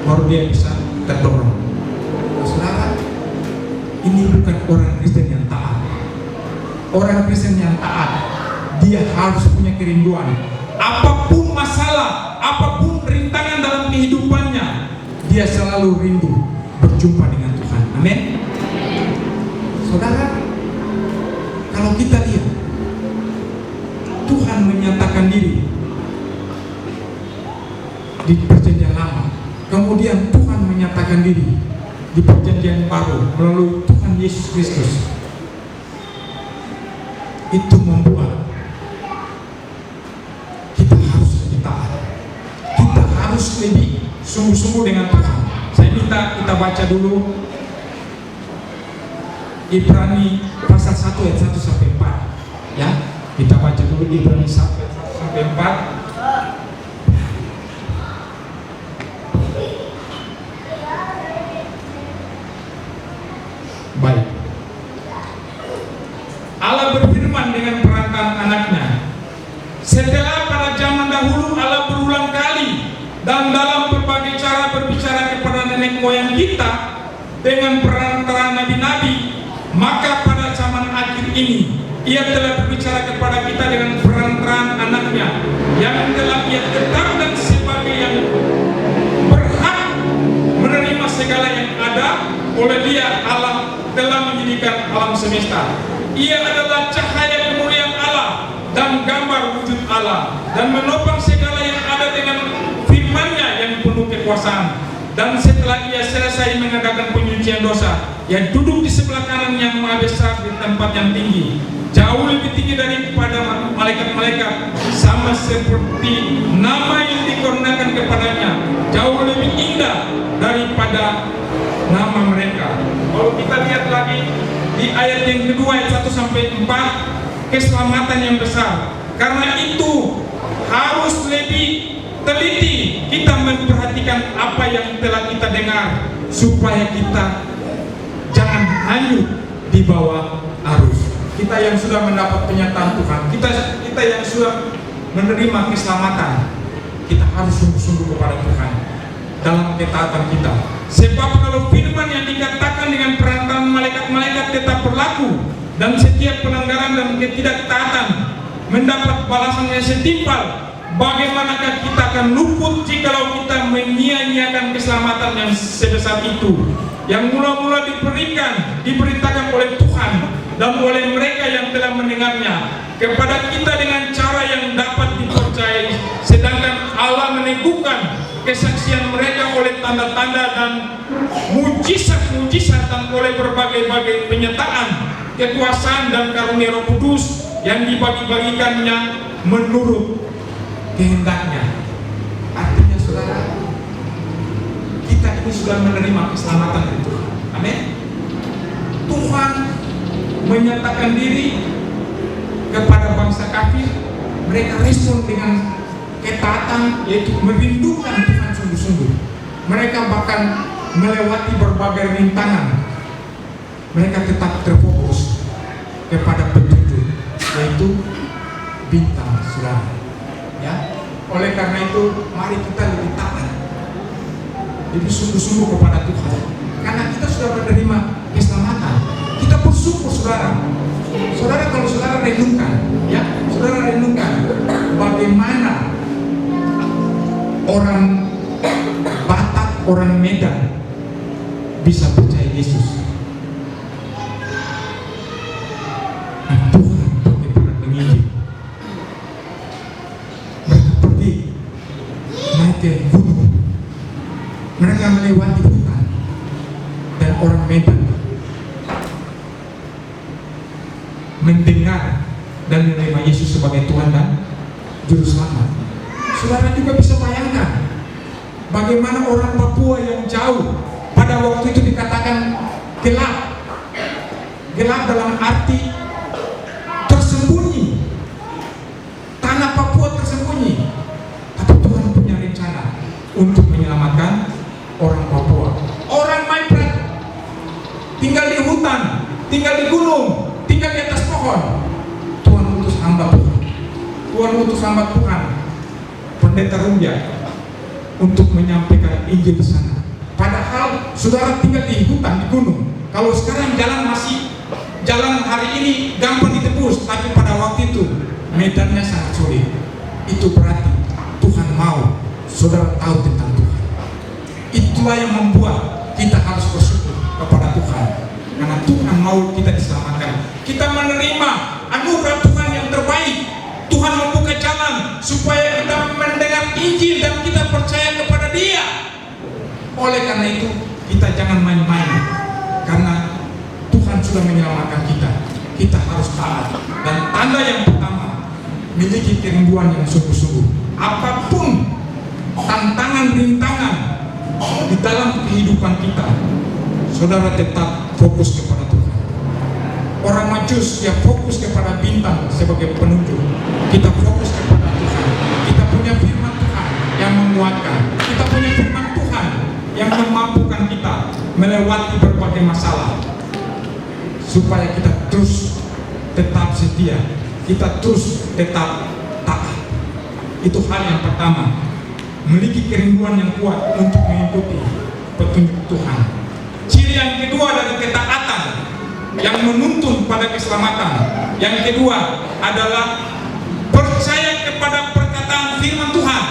baru dia bisa terdorong. Saudara, ini bukan orang Kristen yang taat. Orang Kristen yang taat, dia harus punya kerinduan. Apapun masalah, apapun rintangan dalam kehidupannya, dia selalu rindu berjumpa dengan Tuhan. Amin. Saudara, kalau kita lihat Tuhan menyatakan diri di perjanjian lama, kemudian Tuhan menyatakan diri di perjanjian baru melalui Tuhan Yesus Kristus. Itu membuat kita harus lebih taat, kita harus lebih sungguh-sungguh dengan Tuhan. Saya minta kita baca dulu Ibrani pasal 1 ayat 1 sampai 4 ya. Kita baca dulu Ibrani 1 ayat 1 sampai 4. Baik. Allah berfirman dengan perantara anaknya. Setelah pada zaman dahulu Allah berulang kali dan dalam berbagai cara berbicara kepada nenek moyang kita dengan perantara nabi-nabi, maka pada zaman akhir ini Ia telah berbicara kepada kita dengan perantaraan anaknya yang telah Ia tetapkan sebagai yang berhak menerima segala yang ada. Oleh Dia Allah telah menjadikan alam semesta. Ia adalah cahaya kemuliaan Allah dan gambar wujud Allah, dan menopang segala yang ada dengan firman-Nya yang penuh kekuasaan. Dan setelah Ia selesai mengadakan penyucian dosa, Ia duduk di sebelah kanan yang maha besar di tempat yang tinggi, jauh lebih tinggi daripada malaikat-malaikat, sama seperti nama yang dikurniakan kepadanya, jauh lebih indah daripada nama mereka. Kalau kita lihat lagi di ayat yang kedua, ayat 1 sampai 4, keselamatan yang besar. Karena itu harus lebih teliti kita memperhatikan apa yang telah kita dengar, supaya kita jangan hanyut di bawah arus. Kita yang sudah mendapat penyataan Tuhan, kita yang sudah menerima keselamatan, kita harus sungguh-sungguh kepada Tuhan dalam ketaatan kita. Sebab kalau firman yang dikatakan dengan perantaraan malaikat-malaikat tetap berlaku, dan setiap pelanggaran dan ketidaktaatan mendapat balasan yang setimpal, bagaimanakah kita akan luput jikalau kita menyia-nyiakan keselamatan yang sebesar itu, yang mula-mula diberitakan oleh Tuhan dan oleh mereka yang telah mendengarnya kepada kita dengan cara yang dapat dipercayai, sedangkan Allah meneguhkan kesaksian mereka oleh tanda-tanda dan mujizat-mujizat dan oleh berbagai-bagai penyataan kekuasaan dan karunia Roh Kudus yang dibagi-bagikannya menurut kehendaknya. Artinya saudara, kita ini sudah menerima keselamatan dari Tuhan. Amin. Tuhan menyatakan diri kepada bangsa kafir, mereka respon dengan ketaatan, yaitu merindukan Tuhan sungguh-sungguh. Mereka bahkan melewati berbagai rintangan, mereka tetap terfokus kepada petunjuk, yaitu bintang, saudara. Ya, oleh karena itu mari kita lebih taat, lebih sungguh-sungguh kepada Tuhan, karena kita sudah menerima keselamatan. Kita bersyukur, saudara. Saudara, kalau saudara renungkan, ya, saudara renungkan bagaimana orang Batak, orang Medan bisa percaya Yesus. Tuhan bagaimana menginjil. Mereka pergi naik ke gunung, mereka melewati hutan, dan orang Medan mendengar dan menerima Yesus sebagai Tuhan dan Juru Selamat. Saudara juga bisa bayangkan bagaimana orang Papua yang jauh pada waktu itu dikatakan gelap. Gelap dalam arti tersembunyi. Tanah Papua tersembunyi. Tapi Tuhan punya rencana untuk menyelamatkan orang Papua. Orang Maiprat tinggal di hutan, tinggal di gunung, tinggal di atas pohon. Tuhan utus hamba Tuhan. Tuhan utus hamba Tuhan, Pendeta Rumbia, untuk menyampaikan Injil di sana. Padahal saudara tinggal di hutan, di gunung. Kalau sekarang jalan hari ini gampang ditebus, tapi pada waktu itu medannya sangat sulit. Itu berarti Tuhan mau saudara tahu tentang Tuhan. Itulah yang membuat kita harus bersyukur kepada Tuhan, karena Tuhan mau kita diselamatkan. Kita menerima anugerah Tuhan yang terbaik. Tuhan membuka jalan supaya kita mendengar Injil dan kita percaya kepada Dia. Oleh karena itu kita jangan main-main, karena Tuhan sudah menyelamatkan kita. Kita harus taat. Dan tanda yang pertama, miliki kerinduan yang sungguh-sungguh. Apapun tantangan rintangan di dalam kehidupan kita, saudara tetap fokus kepada Tuhan. Orang Majus dia fokus kepada bintang sebagai penunjuk. Kita fokus kepada Tuhan. Kita punya firman Tuhan yang menguatkan. Kita punya firman Tuhan yang memampukan kita melewati berbagai masalah, supaya kita terus tetap setia, kita terus tetap taat. Itu hal yang pertama, memiliki kerinduan yang kuat untuk mengikuti petunjuk Tuhan. Ciri yang kedua dari ketaatan yang menuntun pada keselamatan, yang kedua adalah percaya kepada perkataan firman Tuhan.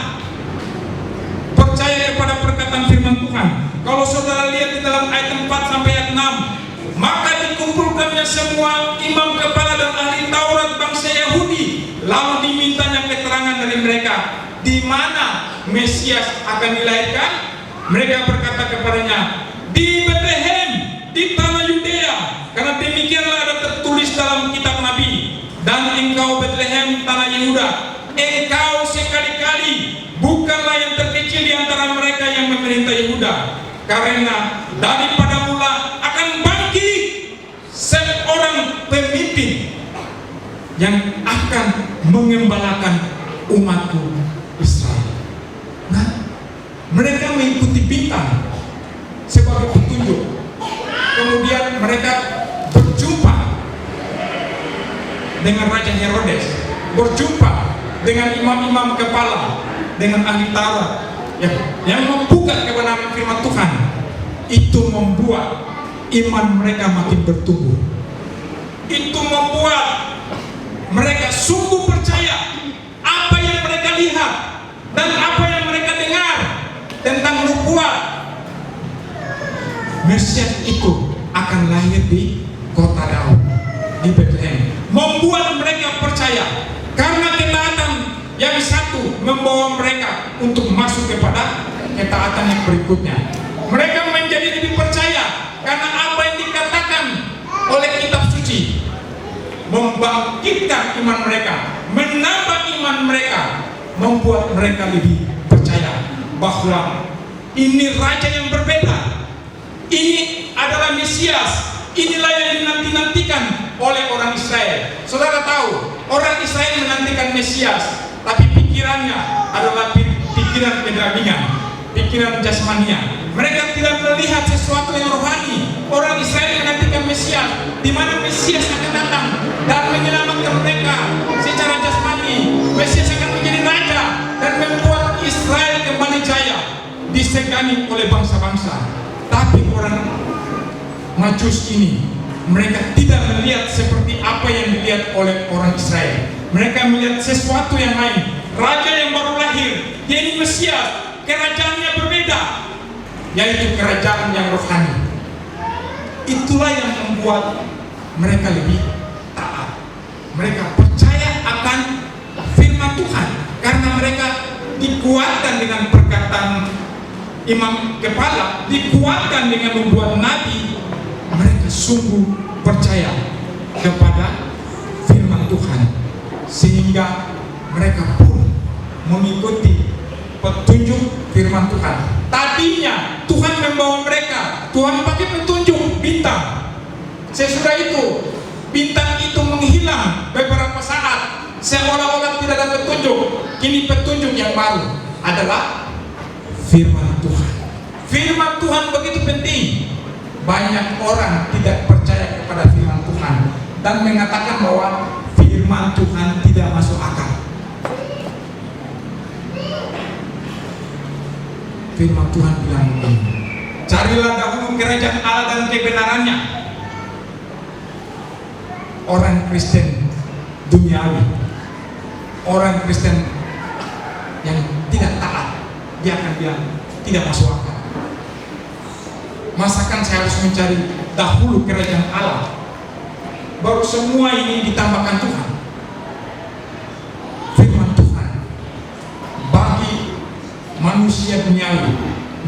Percaya kepada perkataan firman Tuhan. Kalau saudara lihat di dalam ayat 4 sampai ayat 6, maka dikumpulkannya semua imam kepala dan ahli Taurat bangsa Yahudi, lalu dimintanya keterangan dari mereka di mana Mesias akan dilahirkan. Mereka berkata kepadanya, di Bethlehem, di tanah Yudea, karena demikianlah ada tertulis dalam kitab Nabi. Dan engkau Bethlehem, tanah Yehuda, engkau sekali-kali bukanlah yang terkecil di antara mereka yang memerintah Yehuda, karena daripada mengembalakan umatku Israel. Nah, mereka mengikuti bintang sebagai petunjuk. Kemudian mereka berjumpa dengan Raja Herodes, berjumpa dengan imam-imam kepala, dengan ahli Taurat yang membuka kebenaran firman Tuhan. Itu membuat iman mereka makin bertumbuh. Itu membuat mereka sungguh percaya apa yang mereka lihat dan apa yang mereka dengar tentang nubuat Mesias itu akan lahir di kota Daud, di Bethlehem. Membuat mereka percaya karena ketaatan yang satu membawa mereka untuk masuk kepada ketaatan yang berikutnya. Mereka menjadi lebih percaya karena apa yang dikatakan oleh kitab suci membangkitkan iman mereka, menambah iman mereka, membuat mereka lebih percaya bahwa ini raja yang berbeda, ini adalah Mesias, inilah yang dinanti-nantikan oleh orang Israel. Saudara tahu, orang Israel menantikan Mesias, tapi pikirannya adalah pikiran kedagingen, pikiran jasmania. Mereka tidak melihat sesuatu yang rohani. Orang Israel menantikan Mesias, di mana Mesias akan datang dan menyelamatkan mereka secara jasmani. Mesias akan menjadi raja dan membuat Israel kembali jaya, disegani oleh bangsa-bangsa. Tapi orang Majus ini, mereka tidak melihat seperti apa yang dilihat oleh orang Israel. Mereka melihat sesuatu yang lain. Raja yang baru lahir, dia ini Mesias, kerajaannya berbeda, yaitu kerajaan yang rohani. Itulah yang membuat mereka lebih taat. Mereka percaya akan firman Tuhan karena mereka dikuatkan dengan perkataan imam kepala, dikuatkan dengan membuat nabi. Mereka sungguh percaya kepada firman Tuhan sehingga mereka pun mengikuti petunjuk firman Tuhan. Tadinya Tuhan membawa mereka, Tuhan pakai petunjuk bintang. Sesudah itu bintang itu menghilang beberapa saat, seolah-olah tidak ada petunjuk. Kini petunjuk yang baru adalah firman Tuhan. Firman Tuhan begitu penting. Banyak orang tidak percaya kepada firman Tuhan dan mengatakan bahwa firman Tuhan tidak masuk akal. Firman Tuhan bilang begini, carilah dahulu kerajaan Allah dan kebenarannya. Orang Kristen duniawi, orang Kristen yang tidak taat, dia akan bilang tidak masuk akal. Masakan saya harus mencari dahulu kerajaan Allah, baru semua ini ditambahkan Tuhan. Firman Tuhan bagi manusia duniawi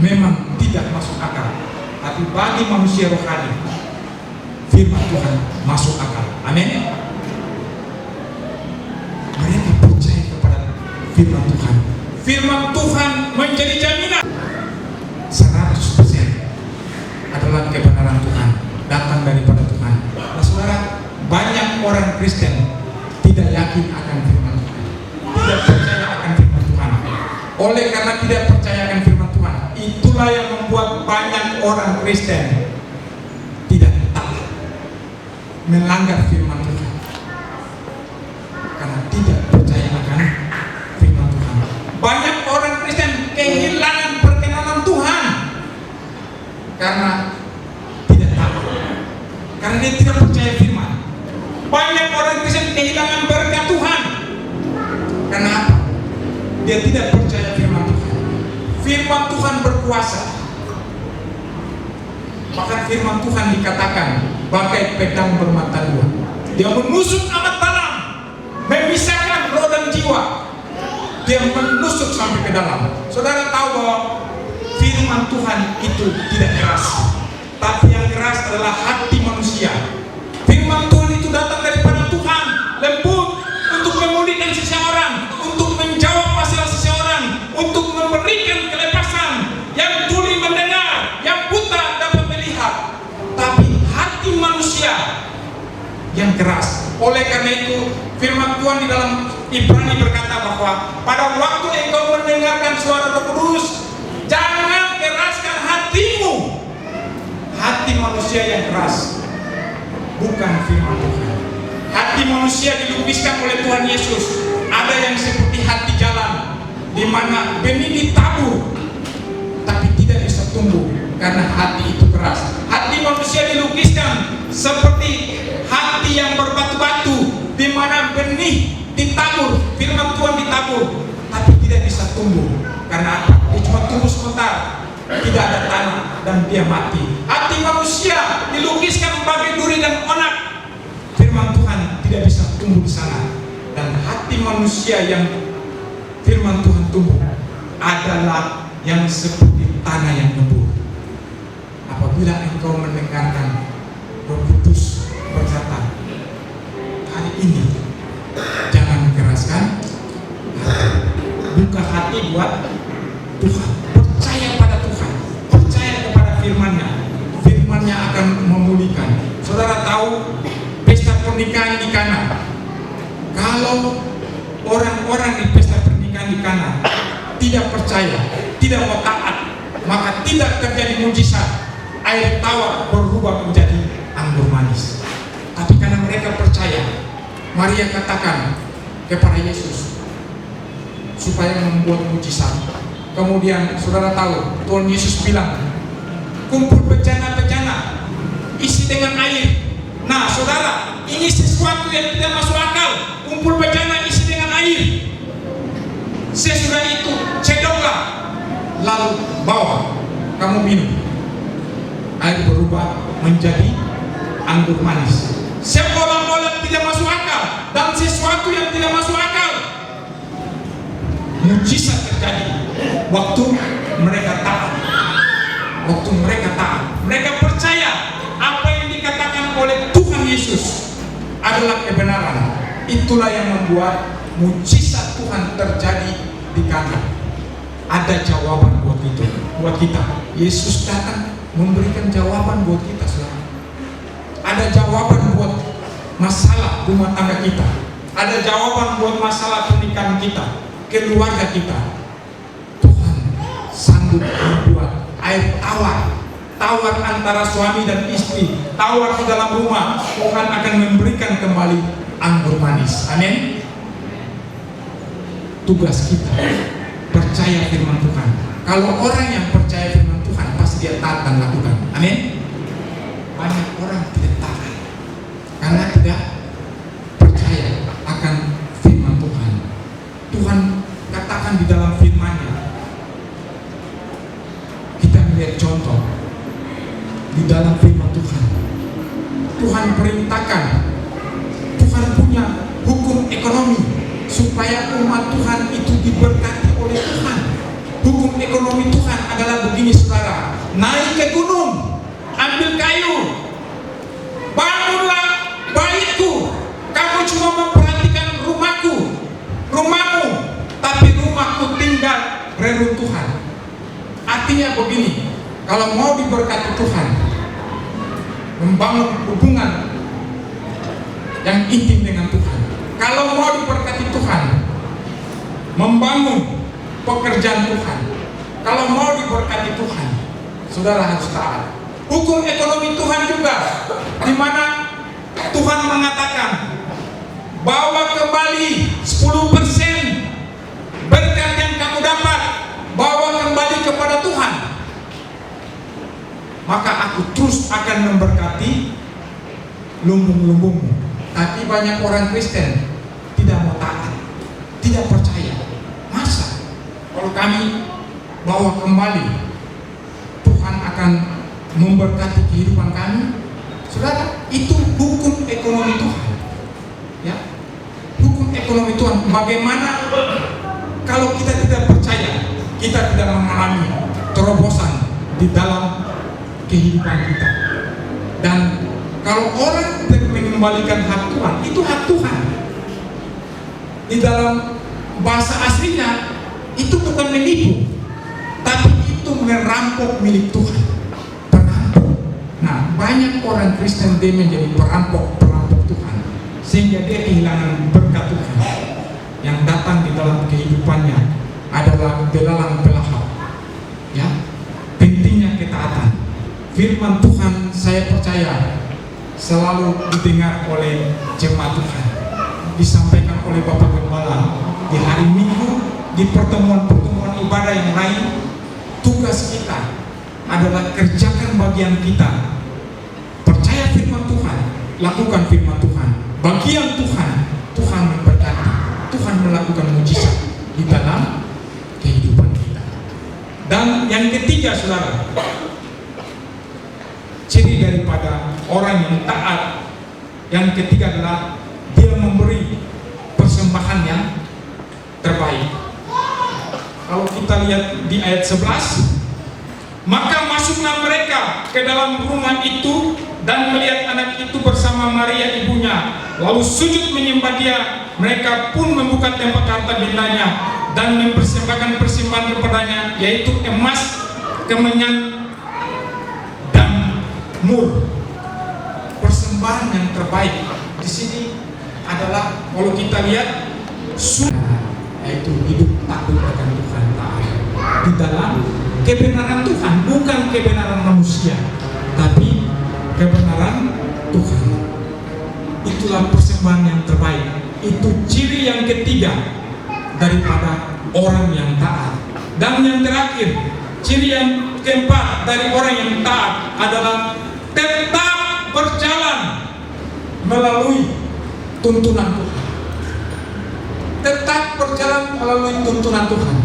memang tidak masuk akal, tapi bagi manusia rohani firman Tuhan masuk akal. Amin. Mereka percaya kepada firman Tuhan. Firman Tuhan menjadi jaminan 100% adalah kebenaran Tuhan, datang daripada Tuhan. Nah, saudara, banyak orang Kristen tidak yakin akan firman Tuhan, tidak percaya akan firman Tuhan. Oleh karena tidak percaya akan firman Tuhan, itulah yang membuat banyak orang Kristen tidak taat, melanggar firman Tuhan karena tidak percaya akan firman Tuhan. Banyak orang Kristen kehilangan perkenanan Tuhan karena tidak taat, karena dia tidak percaya firman. Banyak orang Kristen kehilangan berkat Tuhan karena apa? Dia tidak percaya firman Tuhan. Firman Tuhan berkuasa. Bahkan firman Tuhan dikatakan bagai pedang bermata dua. Dia menusuk amat dalam, memisahkan roh dan jiwa. Dia menusuk sampai ke dalam. Saudara tahu bahwa firman Tuhan itu tidak keras, tapi yang keras adalah hati manusia. Firman Tuhan itu datang daripada Tuhan, lembut untuk memulihkan seseorang, untuk menjawab masalah seseorang, untuk memberikan kelepasan. Yang tuli mendengar, yang buta dapat melihat. Tapi hati manusia yang keras. Oleh karena itu firman Tuhan di dalam Ibrani berkata bahwa pada waktu engkau mendengarkan suara Roh Kudus, jangan keraskan hatimu. Hati manusia yang keras bukan firman Tuhan. Hati manusia dilukiskan oleh Tuhan Yesus. Ada yang seperti hati jalan, di mana benih ditabur tapi tidak bisa tumbuh karena hati itu keras. Hati manusia dilukiskan seperti hati yang berbatu-batu, di mana benih ditabur, firman Tuhan ditabur, tapi tidak bisa tumbuh. Karena apa? Dia cuma tumbuh sebentar, tidak ada tanah dan dia mati. Hati manusia dilukiskan bagai duri dan onak. Firman Tuhan tidak bisa tumbuh di sana. Dan hati manusia yang firman Tuhan tumbuh adalah yang seperti tanah yang gembur. Apabila engkau mendengarkan Roh Kudus berkata, hari ini jangan keraskan hati. Buka hati buat Tuhan. Percaya pada Tuhan. Percaya kepada firman-Nya. Firman-Nya akan memulihkan. Saudara tahu pesta pernikahan di Kana. Kalau orang-orang di pesta pernikahan di Kana tidak percaya, tidak mau taat, maka tidak terjadi mujizat. Air tawar berubah menjadi anggur manis. Tapi karena mereka percaya, Maria katakan kepada Yesus supaya membuat mujizat. Kemudian saudara tahu Tuhan Yesus bilang, kumpul bejana-bejana isi dengan air. Nah saudara, ini sesuatu yang tidak masuk akal. Kumpul bejana isi dengan air. Sesudah itu cedoklah, lalu bawa, kamu minum. Air berubah menjadi anggur manis. Seolah-olah tidak masuk akal dan sesuatu yang tidak masuk akal. Mujizat terjadi waktu mereka taat. Waktu mereka taat, mereka percaya apa yang dikatakan oleh Tuhan Yesus adalah kebenaran. Itulah yang membuat mujizat Tuhan terjadi di Kana. Ada jawaban buat itu, buat kita. Yesus datang memberikan jawaban buat kita, saudara. Ada jawaban buat masalah rumah tangga kita. Ada jawaban buat masalah pernikahan kita, keluarga kita. Tuhan sanggup membuat air tawar antara suami dan istri, tawar di dalam rumah. Tuhan akan memberikan kembali anggur manis. Amin. Tugas kita percaya firman Tuhan. Kalau orang yang percaya firman Tuhan pasti dia taat dan lakukan. Amin. Banyak orang tidak taat karena tidak percaya akan firman Tuhan. Tuhan katakan di dalam firman-Nya. Kita melihat contoh di dalam firman Tuhan. Tuhan perintahkan, Tuhan punya hukum ekonomi supaya umat Tuhan itu diberkati oleh Tuhan. Hukum ekonomi Tuhan adalah begini, saudara. Naik ke gunung, ambil kayu, bangunlah baitku. Kamu cuma memperhatikan rumahmu, tapi rumahku tinggal reruntuhan. Artinya begini, kalau mau diberkati Tuhan, membangun hubungan yang intim dengan Tuhan. Kalau mau diberkati Tuhan, membangun pekerjaan Tuhan. Kalau mau diberkati Tuhan, saudara harus taat. Hukum ekonomi Tuhan juga, di mana Tuhan mengatakan, bawa kembali 10% berkat yang kamu dapat, bawa kembali kepada Tuhan. Maka aku terus akan memberkati lumbung-lumbungmu. Tapi banyak orang Kristen tidak mau taat, tidak percaya. Masa kalau kami bawa kembali, Tuhan akan memberkati kehidupan kami? Saudara, itu hukum ekonomi Tuhan. Ya, hukum ekonomi Tuhan. Bagaimana kalau kita tidak percaya, kita tidak mengalami terobosan di dalam kehidupan kita. Dan kalau orang tidak mengembalikan hak Tuhan, itu hak Tuhan. Di dalam bahasa aslinya itu bukan menipu, tapi itu merampok milik Tuhan. Perampok. Nah, banyak orang Kristen dia menjadi perampok Tuhan, sehingga dia kehilangan berkat Tuhan. Yang datang di dalam kehidupannya adalah belalang belahap. Ya, pentingnya ketaatan. Firman Tuhan saya percaya selalu didengar oleh jemaat Tuhan, disampaikan oleh Bapak Gembala di hari Minggu, di pertemuan-pertemuan ibadah yang lain. Tugas kita adalah kerjakan bagian kita. Percaya firman Tuhan, lakukan firman Tuhan. Bagian Tuhan, Tuhan memberkati, Tuhan melakukan mujizat di dalam kehidupan kita. Dan yang ketiga, saudara, ciri daripada orang yang taat, yang ketiga adalah dia memberi persembahan yang terbaik. Kalau kita lihat di ayat 11, maka masuklah mereka ke dalam rumah itu dan melihat anak itu bersama Maria ibunya, lalu sujud menyembah dia. Mereka pun membuka tempat harta bendanya dan mempersembahkan persembahan kepadanya, yaitu emas, kemenyan, dan mur. Persembahan yang terbaik di sini adalah, kalau kita lihat, yaitu hidup takut akan Tuhan, taat di dalam kebenaran Tuhan, bukan kebenaran manusia, tapi kebenaran Tuhan. Itulah persembahan yang terbaik. Itu ciri yang ketiga daripada orang yang taat. Dan yang terakhir, ciri yang keempat dari orang yang taat adalah tetap berjalan melalui tuntunan Tuhan. Tetap berjalan melalui tuntunan Tuhan.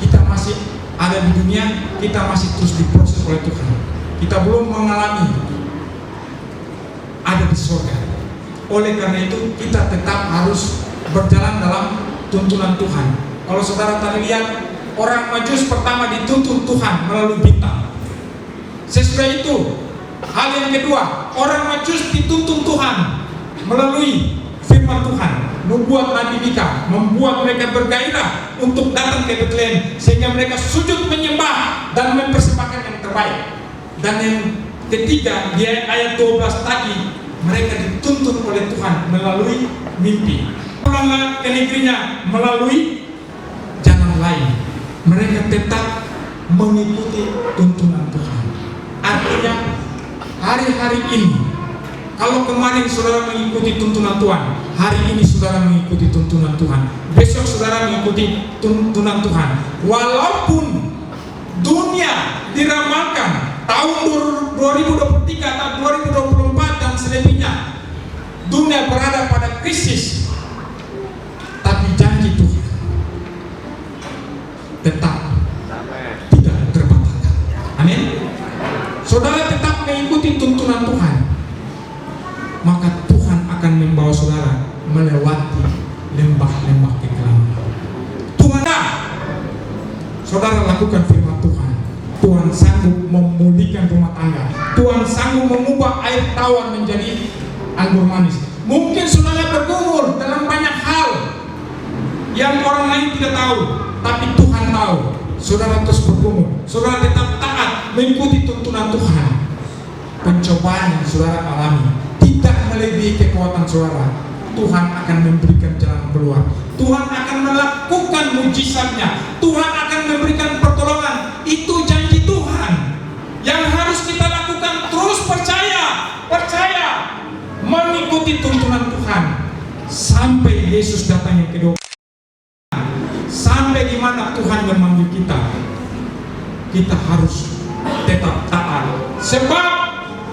Kita masih ada di dunia, kita masih terus diproses oleh Tuhan. Kita belum mengalami ada di surga. Oleh karena itu kita tetap harus berjalan dalam tuntunan Tuhan. Kalau saudara tadi lihat, orang Majus pertama dituntun Tuhan melalui bintang. Sesudah itu, hal yang kedua, orang Majus dituntun Tuhan melalui firman Tuhan, membuat Nabi Mika, membuat mereka bergairah untuk datang ke Bethlehem, sehingga mereka sujud menyembah dan mempersembahkan yang terbaik. Dan yang ketiga, di ayat 12 tadi, mereka dituntun oleh Tuhan melalui mimpi. Pulanglah ke negerinya melalui jalan lain. Mereka tetap mengikuti tuntunan Tuhan. Artinya hari-hari ini, kalau kemarin saudara mengikuti tuntunan Tuhan, hari ini saudara mengikuti tuntunan Tuhan, besok saudara mengikuti tuntunan Tuhan. Walaupun dunia diramalkan tahun 2023 atau 2024 dan selebihnya, dunia berada pada krisis, tapi janji Tuhan tetap tidak terbatalkan. Amin. Saudara tetap mengikuti tuntunan Tuhan, maka Tuhan akan membawa saudara melewati lembah-lembah kekelaman. Tuhan, saudara lakukan firman Tuhan. Tuhan sanggup memulihkan rumah tangga. Tuhan sanggup mengubah air tawar menjadi anggur manis. Mungkin saudara bergumul dalam banyak hal yang orang lain tidak tahu, tapi Tuhan tahu. Saudara terus bergumul, saudara tetap taat mengikuti tuntunan Tuhan. Pencobaan yang saudara alami tidak melebihi kekuatan saudara. Tuhan akan memberikan jalan keluar. Tuhan akan melakukan mujizatnya. Tuhan akan memberikan pertolongan. Itu janji Tuhan yang harus kita lakukan. Terus percaya, mengikuti tuntunan Tuhan sampai Yesus datang yang kedua. Sampai di mana Tuhan memanggil kita, kita harus tetap taat. Sebab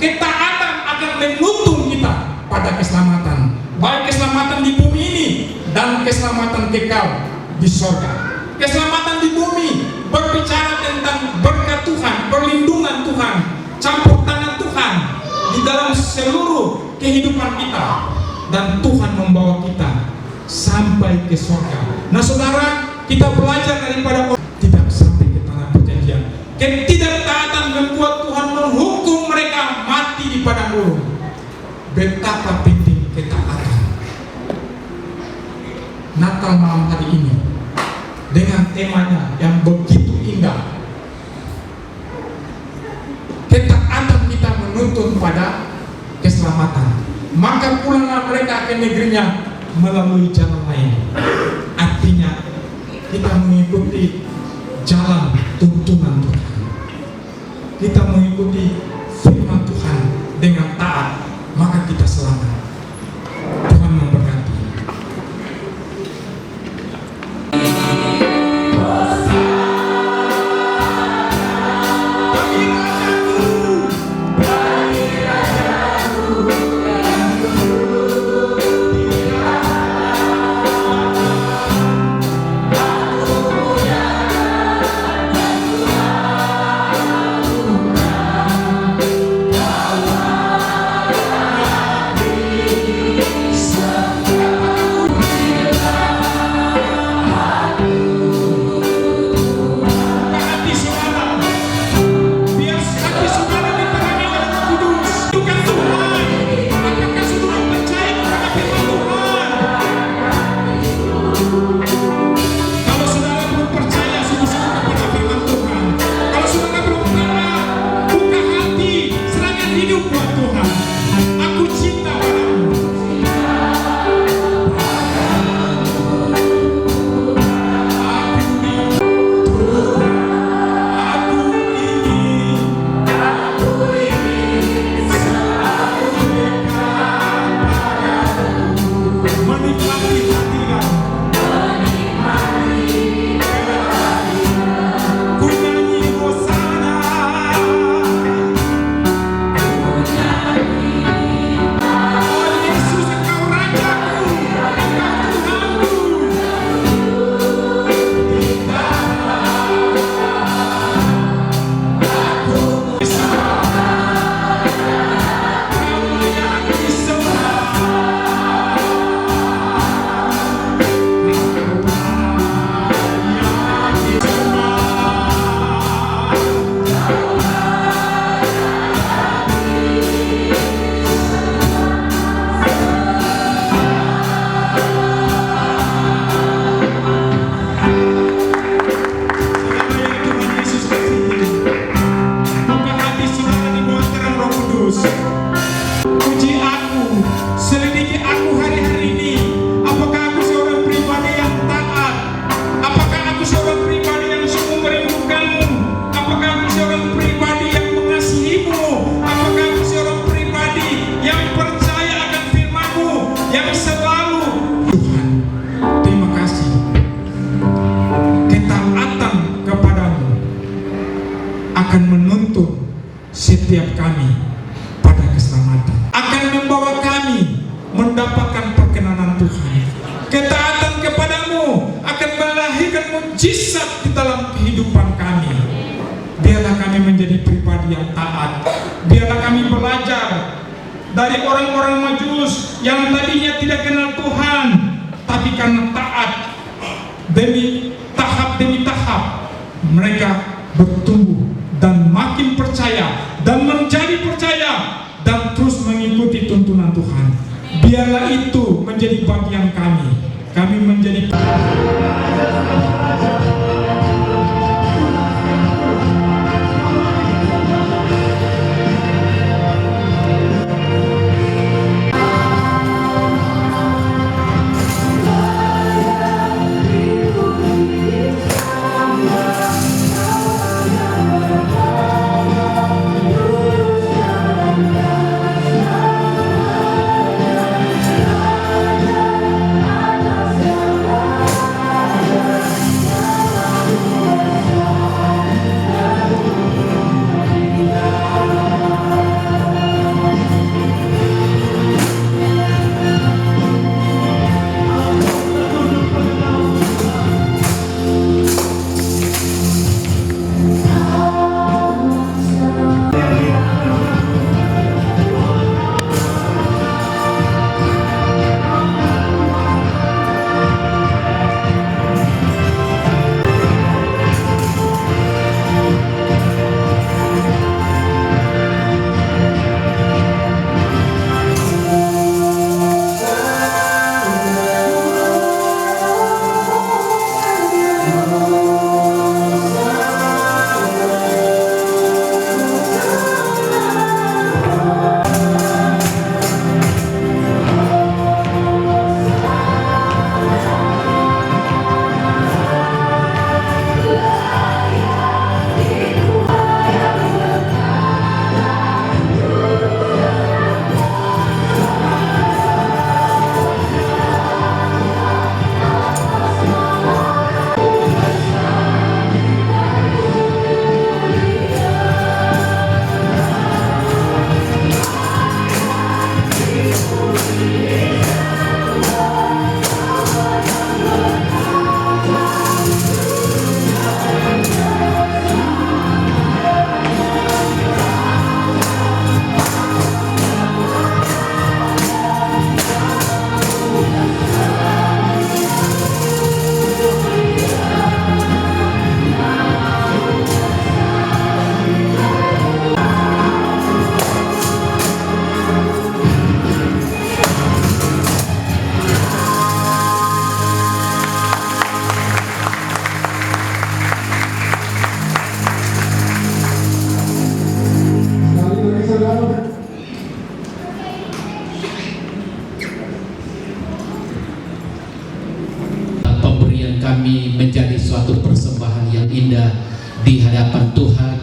ketaatan akan menuntun kita pada keselamatan, baik keselamatan di bumi ini dan keselamatan kekal di sorga. Keselamatan di bumi berbicara tentang berkat Tuhan, perlindungan Tuhan, campur tangan Tuhan di dalam seluruh kehidupan kita, dan Tuhan membawa kita sampai ke sorga. Nah saudara, kita belajar daripada tidak sampai ke tanah perjanjian. Ketidaktaatan membuat Tuhan menghukum mereka mati di padang gurun. Betapa penting ketaatan. Natal malam hari ini dengan temanya yang begitu indah. Ketaatan kita menuntun pada keselamatan. Maka pulanglah mereka ke negerinya melalui jalan lain. Artinya kita mengikuti jalan tuntunan Tuhan. Kita mengikuti firman Tuhan dengan taat, maka kita selamat. Tuhan memberkati. Setiap kami pada keselamatan akan membawa kami mendapatkan perkenanan Tuhan. Ketaatan kepadamu akan melahirkan mujizat di dalam kehidupan kami. Biarlah kami menjadi pribadi yang taat. Biarlah kami belajar dari orang-orang Majus yang tadinya tidak kenal Tuhan, tapi karena taat demi tahap mereka bertumbuh dan makin percaya dan menjadi percaya dan terus mengikuti tuntunan Tuhan. Biarlah itu menjadi bagian kami. Kami menjadi hadapan Tuhan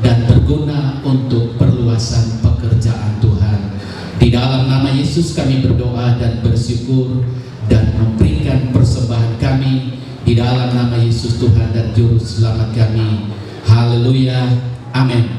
dan berguna untuk perluasan pekerjaan Tuhan. Di dalam nama Yesus kami berdoa dan bersyukur dan memberikan persembahan kami di dalam nama Yesus Tuhan dan Juru Selamat kami. Haleluya. Amin.